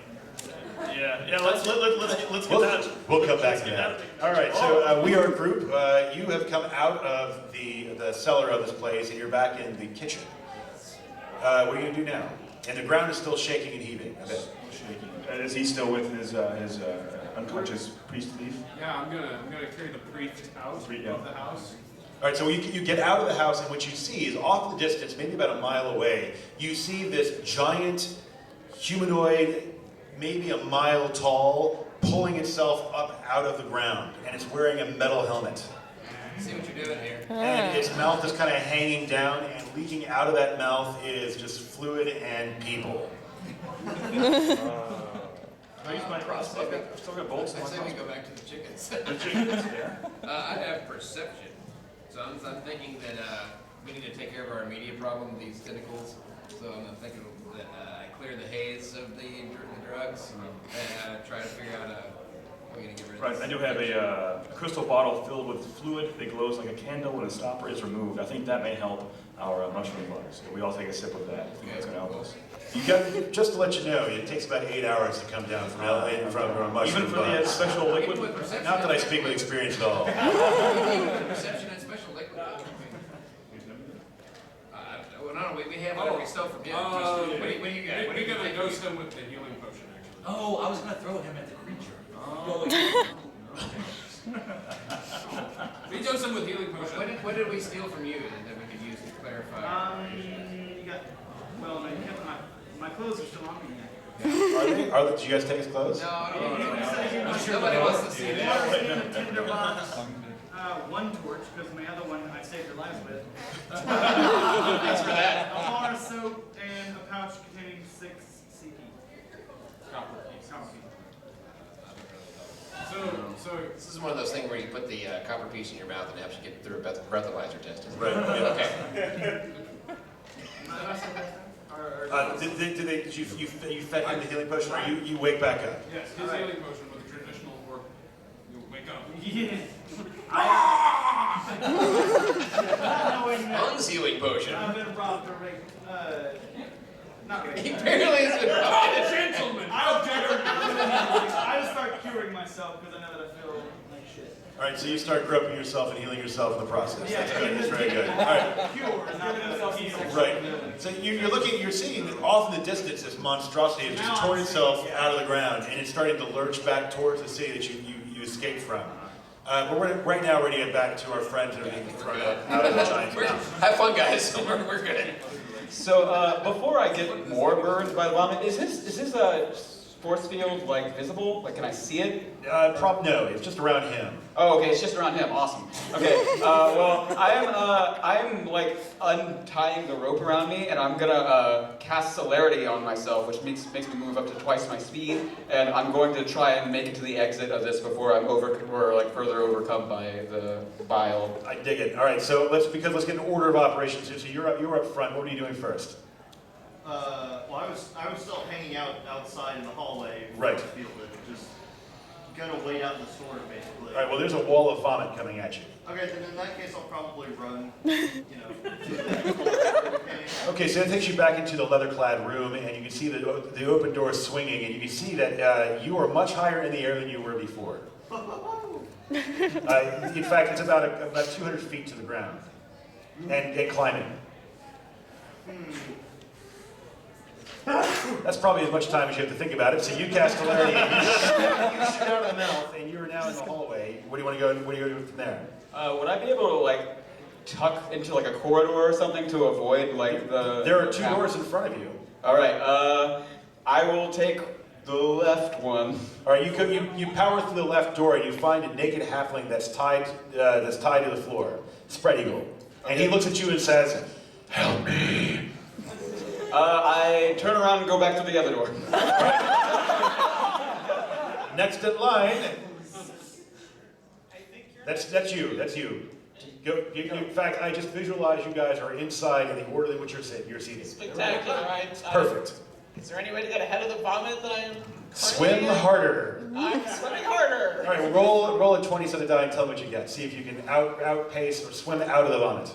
Yeah, let's get that. We'll come back to that. All right, so we are a group. You have come out of the cellar of this place, and you're back in the kitchen. What are you going to do now? And the ground is still shaking and heaving a bit. Is he still with his unconscious priest thief? Yeah, I'm gonna carry the priest out of the house. All right, so you get out of the house, and what you see is off in the distance, maybe about a mile away, you see this giant humanoid, maybe a mile tall, pulling itself up out of the ground, and it's wearing a metal helmet. See what you're doing here. And its mouth is kind of hanging down, and leaking out of that mouth is just fluid and people. I use my crossbow. I've still got bolts in my I say we crossbow. go back to the chickens. The chickens, yeah. I have perception. So I'm thinking that we need to take care of our immediate problem, these tentacles. So I'm thinking that I clear the haze of the drugs and try to figure out how we're going to get rid of Right, this. I do have a crystal bottle filled with fluid that glows like a candle when a stopper is removed. I think that may help our mushroom bugs. We all take a sip of that. I think that's going to help us. Just to let you know, it takes about 8 hours to come down from LA from a mushroom Even for the bug. special liquid? Not that I speak with experience at all. Perception and special liquid. No, we have whatever we stole from him. What do you got? We're gonna dose him with the healing potion, actually. Oh, I was gonna throw him at the creature. We dose him with healing potion. What did we steal from you that we could use to clarify? You got. Well, no, you kept my clothes are still on me yet. Did you guys take his clothes? No. Nobody wants to see that. Tinderbox, one torch, because my other one I saved your lives with. Thanks for that. A bar of soap and a pouch containing 6 CP. Copper piece. So this is one of those things where you put the copper piece in your mouth and helps you get through a breathalyzer test. Right. Yeah. Okay. Did you fed him the healing potion, or you wake back up? Yes, his healing potion with a traditional orb. You wake up. Yeah. Lungs healing potion. I've been robbed or raped. Not raped. He barely has been robbed. Gentlemen! I just start curing myself because I know that I feel like shit. All right, so you start groping yourself and healing yourself in the process. Yeah, That's good. That's very good. All right. Cure, not heal. Right. So you're seeing that off in the distance, this monstrosity has just torn itself out of the ground, and it's starting to lurch back towards the city that you escaped from. But we're right now ready to get back to our friends that are being thrown out of the giant mouth. Have fun, guys. We're good. So before I get more burned by the vomit, is his force field like visible? Like, can I see it? No, it's just around him. Oh, okay, it's just around him. Awesome. Okay. Well, I'm like untying the rope around me, and I'm gonna cast celerity on myself, which makes me move up to twice my speed, and I'm going to try and make it to the exit of this before I'm further overcome by the bile. I dig it. All right, so let's get an order of operations here. So you're up front. What are you doing first? Well, I was still hanging out outside in the hallway. Right. Just gonna wait out in the storm, basically. All right, well, there's a wall of vomit coming at you. Okay, then in that case, I'll probably run, Okay, so that takes you back into the leather-clad room, and you can see the open door swinging, and you can see that you are much higher in the air than you were before. In fact, it's about 200 feet to the ground, and climbing. That's probably as much time as you have to think about it. So you cast Hilarity, and you shoot out of the mouth, and you're now in the hallway. Where do you want to go? Where do you go from there? Would I be able to like tuck into like a corridor or something to avoid like the? There are 2 doors in front of you. All right. I will take the left one. All right. You power through the left door, and you find a naked halfling that's tied to the floor, spread eagle, and he looks at you and says, "Help me." I turn around and go back to the other door. Next in line. That's you. That's you. In fact, I just visualize you guys are inside in the order in which you're seated. Spectacular, right? Perfect. Is there any way to get ahead of the vomit that I am? Swim harder. I'm swimming harder. All right, roll a 20-sided die and tell me what you get. See if you can outpace or swim out of the vomit.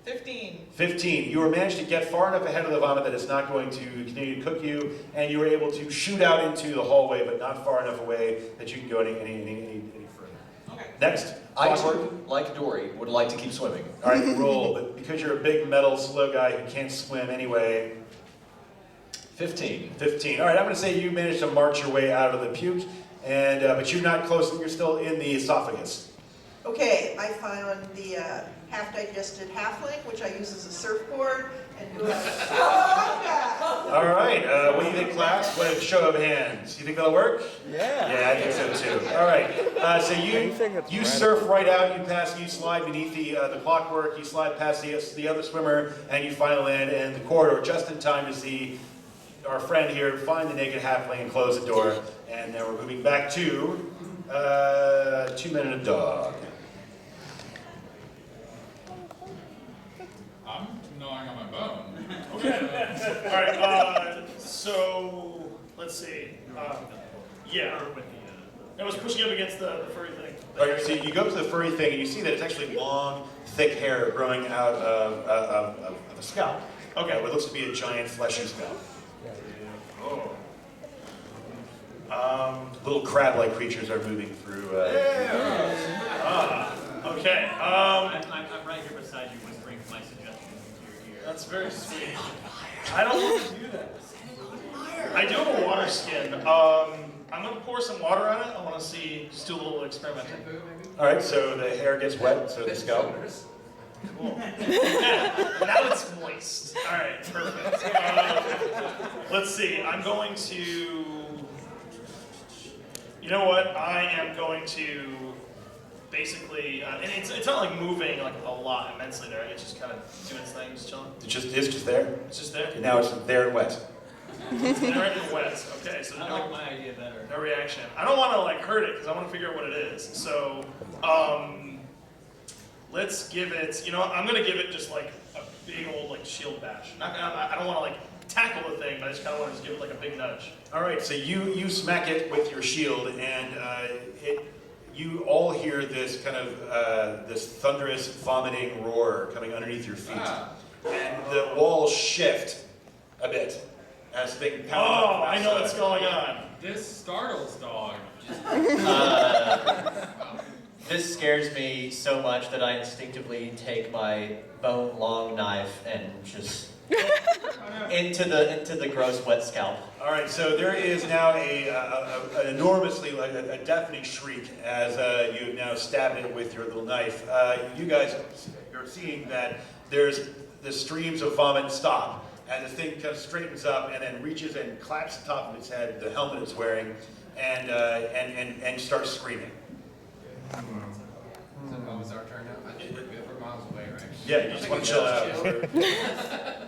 15. 15. You were managed to get far enough ahead of the vomit that it's not going to continue to cook you, and you were able to shoot out into the hallway, but not far enough away that you can go any further. Okay. Next. I too, like Dory, would like to keep swimming. All right, roll. But because you're a big metal slow guy who can't swim anyway. 15. 15. All right, I'm going to say you managed to march your way out of the puke, and but you're not close. You're still in the esophagus. Okay, I found the half-digested halfling, which I use as a surfboard, and do a All right, what do you think, class? What a show of hands. You think that'll work? Yeah. Yeah, I think so too. All right, so you surf right out. You slide beneath the clockwork. You slide past the other swimmer, and you finally land in the corridor just in time to see our friend here find the naked halfling and close the door. And now we're moving back to 2 Men and a Dog. I'm gnawing on my bone. Okay. All right. So let's see. Yeah. I was pushing up against the furry thing. All right, so you go up to the furry thing, and you see that it's actually long, thick hair growing out of a scalp. Okay, what looks to be a giant fleshy scalp. Oh. Little crab-like creatures are moving through. Okay. I'm right here beside you, whispering my suggestions into your ear. That's very sweet. I don't want to do that. I do have a water skin. I'm going to pour some water on it. I want to see, just do a little experimenting. All right, so the hair gets wet, so the scalp. Cool. Now it's moist. All right, perfect. Let's see. I'm going to. You know what? I am going to basically, and it's not like moving like a lot immensely there. It's just kind of doing its thing, just chilling. It's just there. It's just there. And now it's there and wet. It's there and wet. Okay, so I like my idea better. No reaction. I don't want to like hurt it because I want to figure out what it is. So, let's give it. You know, I'm gonna give it just like a big old like shield bash. I don't want to like tackle the thing, but I just kind of want to just give it like a big nudge. All right, so you smack it with your shield, and you all hear this kind of this thunderous vomiting roar coming underneath your feet, and the walls shift a bit as things pound up. Oh, I know what's going on. This startles dog. This scares me so much that I instinctively take my bone long knife and just into the gross wet scalp. All right, so there is now an enormously, like a deafening shriek as you now stab it with your little knife. You guys are seeing that there's the streams of vomit stop, and the thing kind of straightens up and then reaches and claps the top of its head, the helmet it's wearing, and starts screaming. Oh, it's our turn now? I think we're miles away, right? Yeah, you just want to chill out.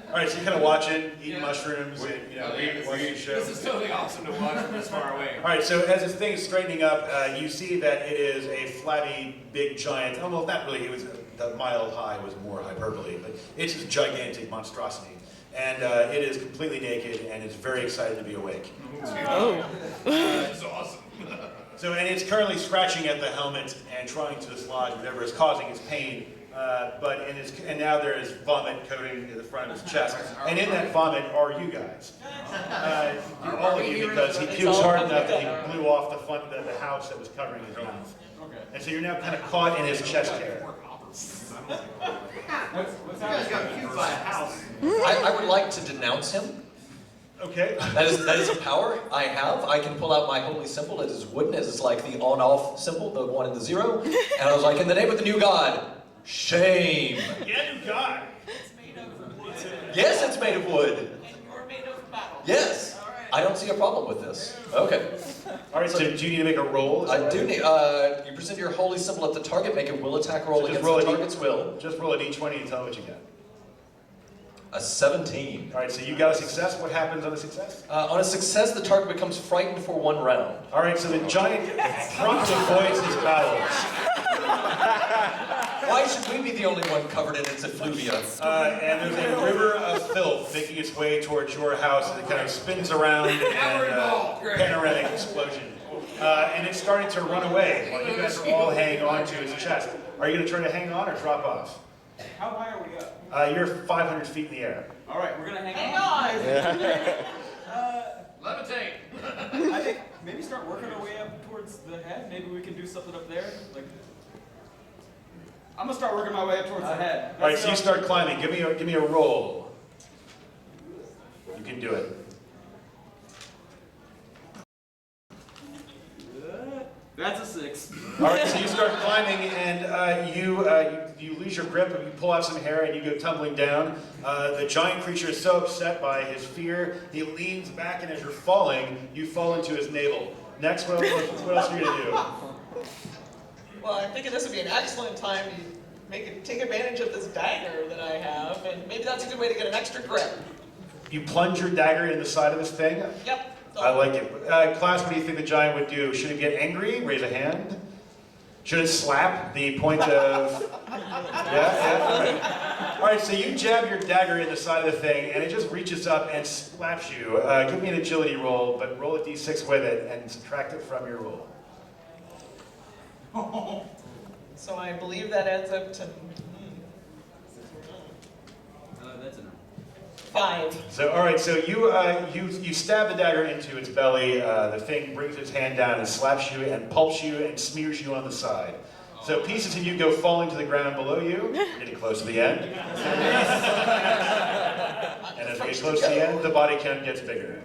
All right, so you kind of watch it, eat mushrooms, and watch the show. This is totally awesome to watch from this far away. All right, so as this thing is straightening up, you see that it is a flabby, big giant. Oh, well, not really. It was the mild high was more hyperbole, but it's a gigantic monstrosity, and it is completely naked and is very excited to be awake. Oh. That's awesome. So, and it's currently scratching at the helmet and trying to dislodge whatever is causing its pain. And now there is vomit coating the front of his chest. And in that vomit are you guys. All of you, because he pukes hard enough that he blew off the front of the house that was covering his mouth. And so you're now kind of caught in his chest hair. You guys got cute by a house. I would like to denounce him. Okay. That is a power I have. I can pull out my holy symbol. It is wooden. It is like the on-off symbol, the 1 and the 0. And I was like, in the name of the new god, shame. Yeah, new god. Yes, it's made of wood. And you're made of metal. Yes. I don't see a problem with this. Okay. All right, so do you need to make a roll? I do need, you present your holy symbol at the target, make a will attack roll against the target's will. Just roll a d20 and tell me what you got. A 17. All right, so you got a success. What happens on a success? On a success, the target becomes frightened for 1 round. All right, so the giant promptly avoids his bowels. Why should we be the only one covered in its effluvia? And there's a river of filth making its way towards your house as it kind of spins around and panoramic explosion. And it's starting to run away while you guys are all hanging on to its chest. Are you going to try to hang on or drop off? How high are we up? You're 500 feet in the air. All right, we're gonna hang on. Levitate. I think maybe start working our way up towards the head. Maybe we can do something up there. Like, I'm gonna start working my way up towards the head. All right, so you start climbing. Give me a roll. You can do it. That's a 6. All right, so you start climbing, and you lose your grip, and you pull out some hair, and you go tumbling down. The giant creature is so upset by his fear, he leans back, and as you're falling, you fall into his navel. Next, what else are you gonna do? Well, I'm thinking this would be an excellent time to take advantage of this dagger that I have, and maybe that's a good way to get an extra grip. You plunge your dagger in the side of this thing? Yep. I like it. Class, what do you think the giant would do? Should it get angry? Raise a hand? Should it slap the point of... Yeah? All right, so you jab your dagger in the side of the thing, and it just reaches up and slaps you. Give me an agility roll, but roll a d6 with it and subtract it from your roll. So I believe that adds up to That's enough. 5. So, all right, so you stab the dagger into its belly. The thing brings its hand down and slaps you and pulps you and smears you on the side. So pieces of you go falling to the ground below you. We're getting close to the end. And as we get close to the end, the body count gets bigger.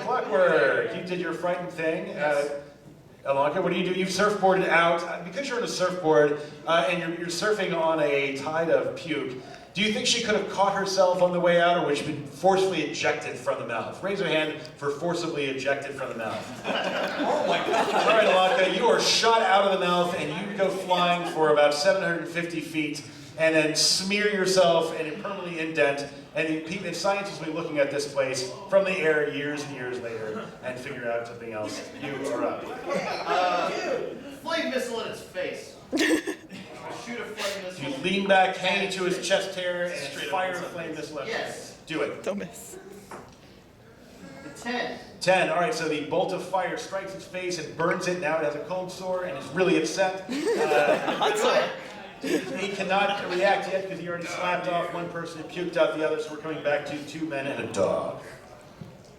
Clockwork, you did your frightened thing. Alonka, what do? You've surfboarded out. Because you're on a surfboard and you're surfing on a tide of puke, do you think she could have caught herself on the way out, or would she be forcefully ejected from the mouth? Raise your hand for forcibly ejected from the mouth. Oh my God. All right, Alonka, you are shot out of the mouth and you go flying for about 750 feet and then smear yourself and permanently indent. And scientists will be looking at this place from the air years and years later and figure out something else. You are up. Flame missile in its face. Shoot a flame missile. You lean back, hang to his chest hair, and fire a flame missile at him. Yes. Do it. Don't miss. 10. 10. All right, so the bolt of fire strikes its face and burns it. Now it has a cold sore and is really upset. Hot sore. He cannot react yet because he already slapped off one person and puked out the other, so we're coming back to 2 men and a dog.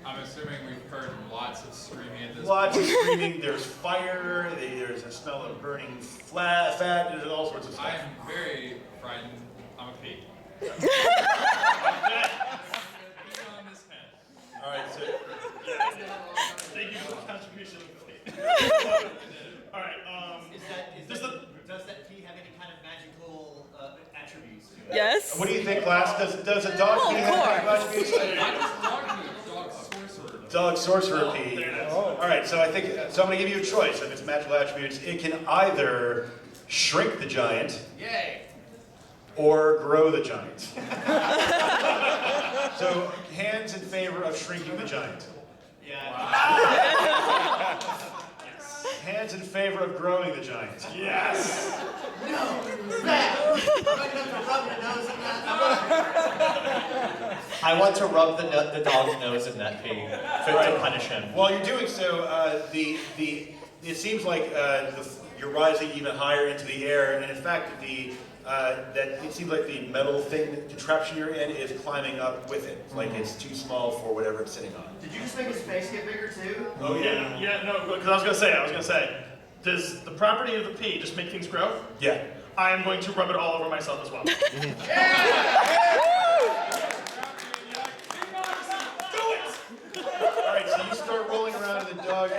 I'm assuming we've heard lots of screaming at this Lots of point. screaming, there's fire, there's a smell of burning fat, there's all sorts of stuff. I am very frightened. I'm a pig. All right, so Thank you for the contribution. All right. Does that key have any kind of magical attributes to it? Yes. what do you think, class? Does a dog Oh, key of have course. Dog sorcerer key. All right, so I'm going to give you a choice of its magical attributes. It can either shrink the giant, Yay. or grow the giant. So hands in favor of shrinking the giant. Hands in favor of growing the giant. Yes. No. Bad. I'm going to have to rub your nose in that. I want to rub the dog's nose in that pig to punish him. While you're doing so, the it seems like you're rising even higher into the air, and in fact, that it seems like the metal contraption you're in is climbing up with it. Like it's too small for whatever it's sitting on. Did you just make his face get bigger too? Oh yeah, no, because I was gonna say, does the property of the pea just make things grow? Yeah. I am going to rub it all over myself as well. Alright, so you start rolling around in the dog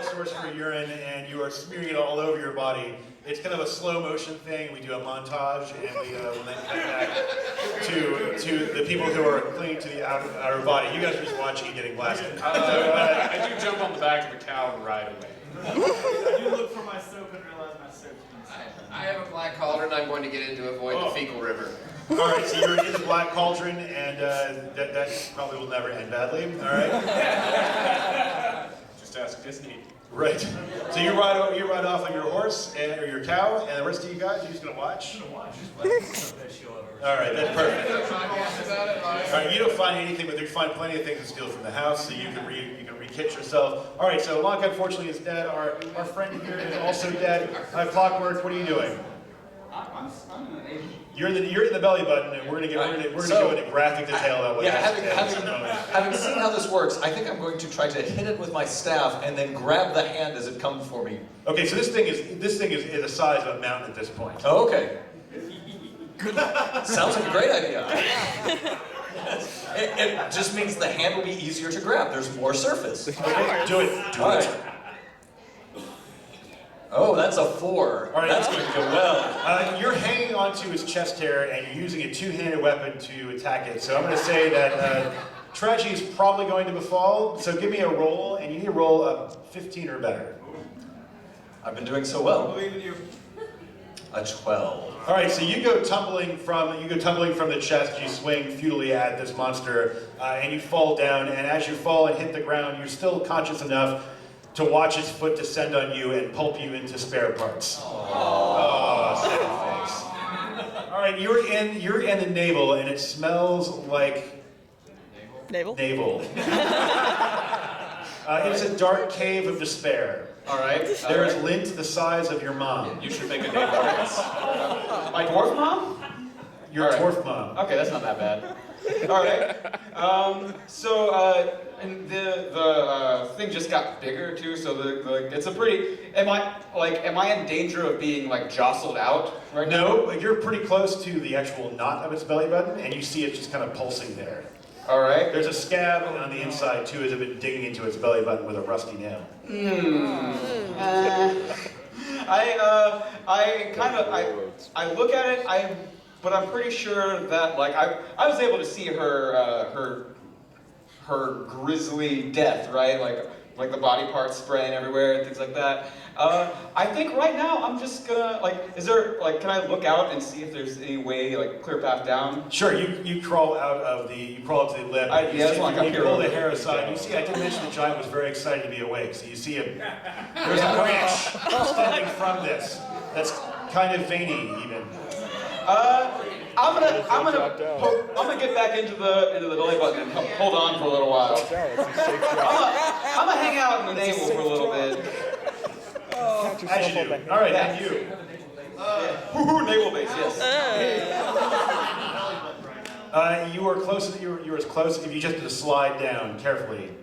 source for urine, and you are smearing it all over your body. It's kind of a slow motion thing. We do a montage, and we will then cut back to the people who are clinging to the outer body. You guys are just watching and getting blasted. I do jump on the back of the cow and ride away. I do look for my soap and realize my soap's I have a black cauldron I'm going to get in to avoid the fecal river. Alright, so you're in the black cauldron, and that probably will never end badly. Alright? Just ask Disney. Right. So you ride off on your horse or your cow, and the rest of you guys, you're just gonna watch? Alright, that's perfect. Alright, you don't find anything, but you find plenty of things to steal from the house, so you can re-kit yourself. Alright, so Lanka unfortunately is dead. Our friend here is also dead. Clockwork, what are you doing? I'm in an Asian. You're in the belly button, and we're gonna go into graphic detail about what having seen how this works, I think I'm going to try to hit it with my staff and then grab the hand as it comes for me. Okay, so this thing is the size of a mountain at this point. Oh, okay. Sounds like a great idea. It just means the hand will be easier to grab. There's more surface. Okay, do it. All right. Oh, that's a 4. All right. That's going to go well. You're hanging onto his chest hair, and you're using a two-handed weapon to attack it. So I'm going to say that tragedy is probably going to befall. So give me a roll, and you need to roll a 15 or better. I've been doing so well. I believe in you. A 12. All right, so you go tumbling from the chest. You swing futilely at this monster, and you fall down. And as you fall and hit the ground, you're still conscious enough to watch his foot descend on you and pulp you into spare parts. Oh, sad face. All right, you're in the navel, and it smells like navel. It's a dark cave of despair. All right. There is lint the size of your mom. You should make a naval race. My dwarf mom? Your dwarf mom. Okay, that's not that bad. All right. And the thing just got bigger too. So it's a pretty. Am I in danger of being like jostled out right now? No, but you're pretty close to the actual knot of its belly button, and you see it just kind of pulsing there. All right. There's a scab on the inside too, as if it's digging into its belly button with a rusty nail. I look at it. But I'm pretty sure that I was able to see her grisly death, right? Like the body parts spraying everywhere and things like that. I think right now I'm just gonna can I look out and see if there's any way clear path down? Sure, you crawl up to the lip. You pull the hair aside. You see, I did mention the giant was very excited to be awake. So you see there's a branch extending from this that's kind of veiny even. I'm gonna get back into the belly button and hold on for a little while. I'm gonna hang out in the navel for a little bit. As you do. All right, and you. Naval base, yes. You are close. You're as close if you just to slide down carefully.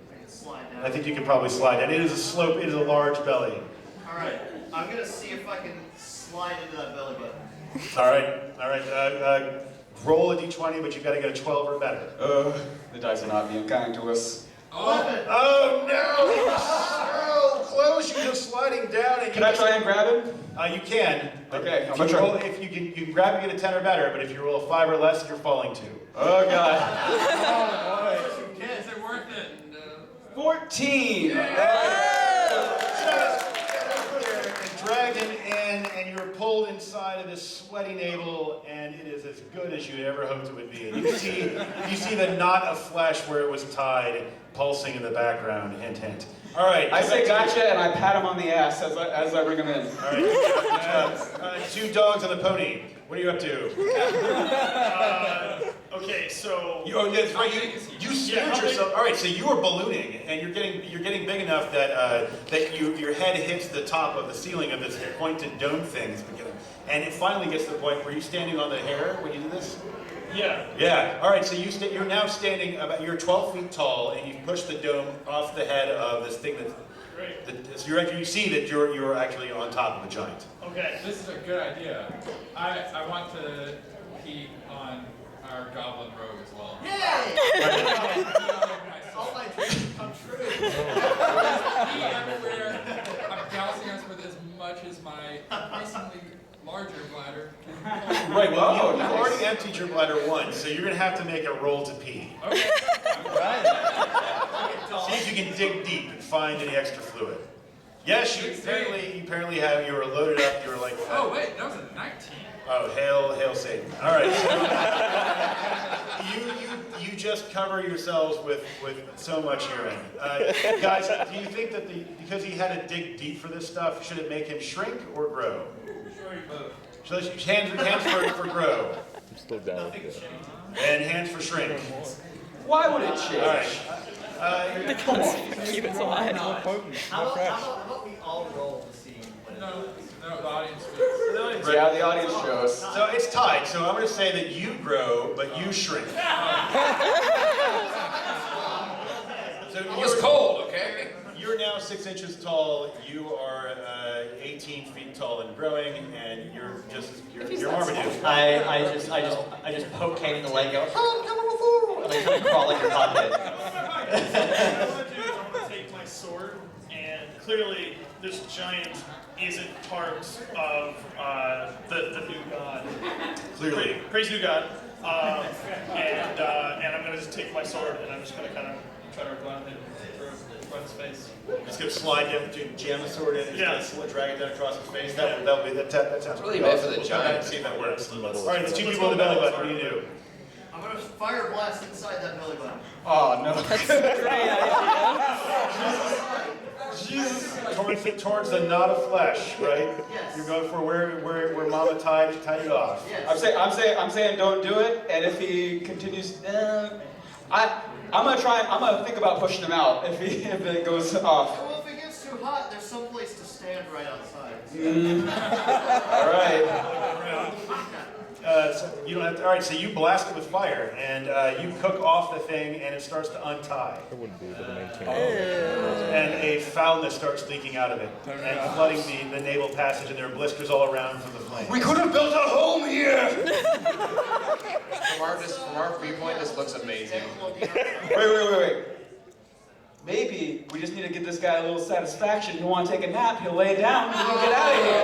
I think you can probably slide down. It is a slope. It is a large belly. All right, I'm gonna see if I can slide into that belly button. All right. Roll a d20, but you've got to get a 12 or better. The dice are not being kind to us. 11. Oh no! So close. You're just sliding down. And Can I try and grab him? You can. Okay, If you can grab and get a 10 or better, but if you roll a 5 or less, you're falling too. Oh god. Is it worth it? 14. Dragged in, and you're pulled inside of this sweaty navel, and it is as good as you ever hoped it would be. And you see the knot of flesh where it was tied, pulsing in the background. Hint, hint. All right. I say gotcha, and I pat him on the ass as I bring him in. All right. 2 dogs and a pony. What are you up to? Okay, so. Oh, that's right. You scared yourself. All right, so you were ballooning, and you're getting big enough that your head hits the top of the ceiling of this pointed dome thing. And it finally gets to the point where you're standing on the hair when you do this. Yeah. Yeah. All right. So you're now standing you're 12 feet tall, and you've pushed the dome off the head of this thing that's. Great. So you see that you're actually on top of a giant. Okay. This is a good idea. I want to pee on our goblin rogue as well. Yay! All my dreams come true. Pee everywhere. I'm dousing us with as much as my increasingly larger bladder can. Right. Well, you've already emptied your bladder once, so you're gonna have to make a roll to pee. Okay. See if you can dig deep and find any extra fluid. Yes, you apparently have. You were loaded up. You were like. Oh wait, that was a 19. Oh, hail Satan! All right. So you just cover yourselves with so much urine, guys. Do you think that because he had to dig deep for this stuff, should it make him shrink or grow? So hands for grow. I'm still down with that. And hands for shrink. Why would it change? All right. Come on. Keep it alive. How about we all roll to see what it No, the audience speaks. Yeah, the audience shows. So it's tied. So I'm going to say that you grow, but you shrink. So It was cold, okay? You're now 6 inches tall. You are 18 feet tall and growing, and you're Marmaduke. I just poke Kane in the leg, and go, and I kind of crawl like your pocket. What I'm gonna do is I'm gonna take my sword, and clearly this giant isn't part of the new god. Clearly. Praise new god. And I'm gonna just take my sword, and I'm just gonna kind of try to run him through his face. Just gonna slide down, jam the sword in, and just gonna drag it down across his face. That sounds really bad for the awesome. giant. See if that works. All right, there's two people in the belly button. What do you do? I'm gonna fire blast inside that belly button. Oh no! That's a great Jesus, towards the knot of flesh, right? Yes. You're going for where Mama tied it off. Yes. I'm saying don't do it, and if he continues, I'm gonna think about pushing him out if it goes off. Well, if it gets too hot, there's some place to stand right outside. All right. So you don't have to. All right, so you blast it with fire, and you cook off the thing, and it starts to untie. I wouldn't be able to maintain And a foulness starts leaking out of it, and flooding the naval passage, and there are blisters all around from the flames. We could have built a home here. From our viewpoint, this looks amazing. Wait. Maybe we just need to give this guy a little satisfaction. He'll want to take a nap. He'll lay down, and we'll get out of here.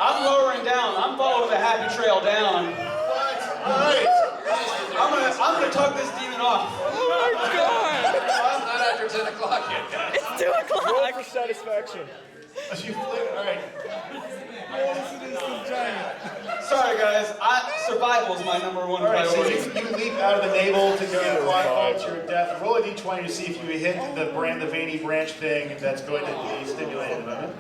I'm lowering down. I'm following the happy trail down. All right. I'm gonna tug this demon off. Oh my god! It's not after 10 o'clock yet, guys. It's 2 o'clock. Roll for satisfaction. All right. Sorry, guys. Survival is my number one All right, so priority. you leap out of the navel to go and fall to your death. Roll a d20 to see if you hit the veiny branch thing that's going to be stimulated in a moment.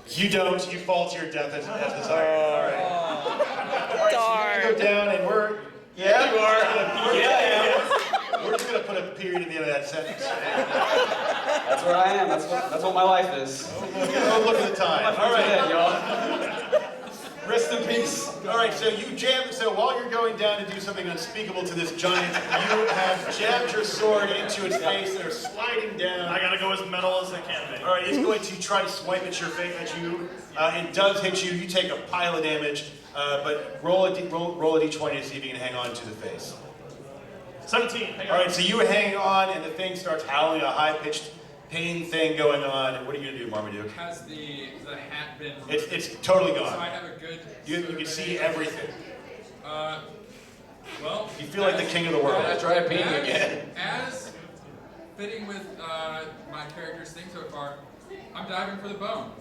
You don't. You fall to your death as desired. All right. Darn. So you go down, and we're. Yeah, you are. Yeah, I am. We're just gonna put a period at the end of that sentence. That's where I am. That's what my life is. Oh, look at the time. All right, y'all. Rest in peace. All right, so you jam. So while you're going down to do something unspeakable to this giant, you have jammed your sword into its face and are sliding down. I gotta go as metal as I can be. All right, it's going to try to swipe at your face at you. It does hit you. You take a pile of damage, but roll a d20 to see if you can hang on to the face. 17. All right, so you were hanging on, and the thing starts howling, a high-pitched pain thing going on. What are you gonna do, Marmaduke? Has the hat been? It's totally gone. So I have a good. You can see everything. Well. You feel like the king of the world. Try peeing again. As fitting with my character's thing so far, I'm diving for the bone.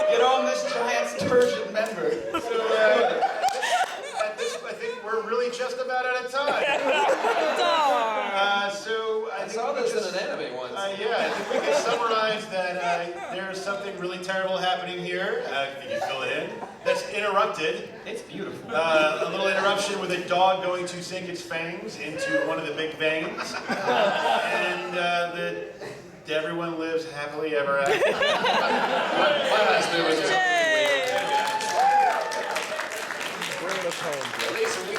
Get on this giant's turgid member. So, at this, I think we're really just about out of time. Yeah, I think we can summarize that there's something really terrible happening here. Can you fill it in? That's interrupted. It's beautiful. A little interruption with a dog going to sink its fangs into one of the big veins. And everyone lives happily ever after. My husband was just At least we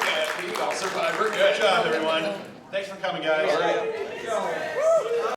all survived. We're good. Good job, everyone. Thanks for coming, guys. All right.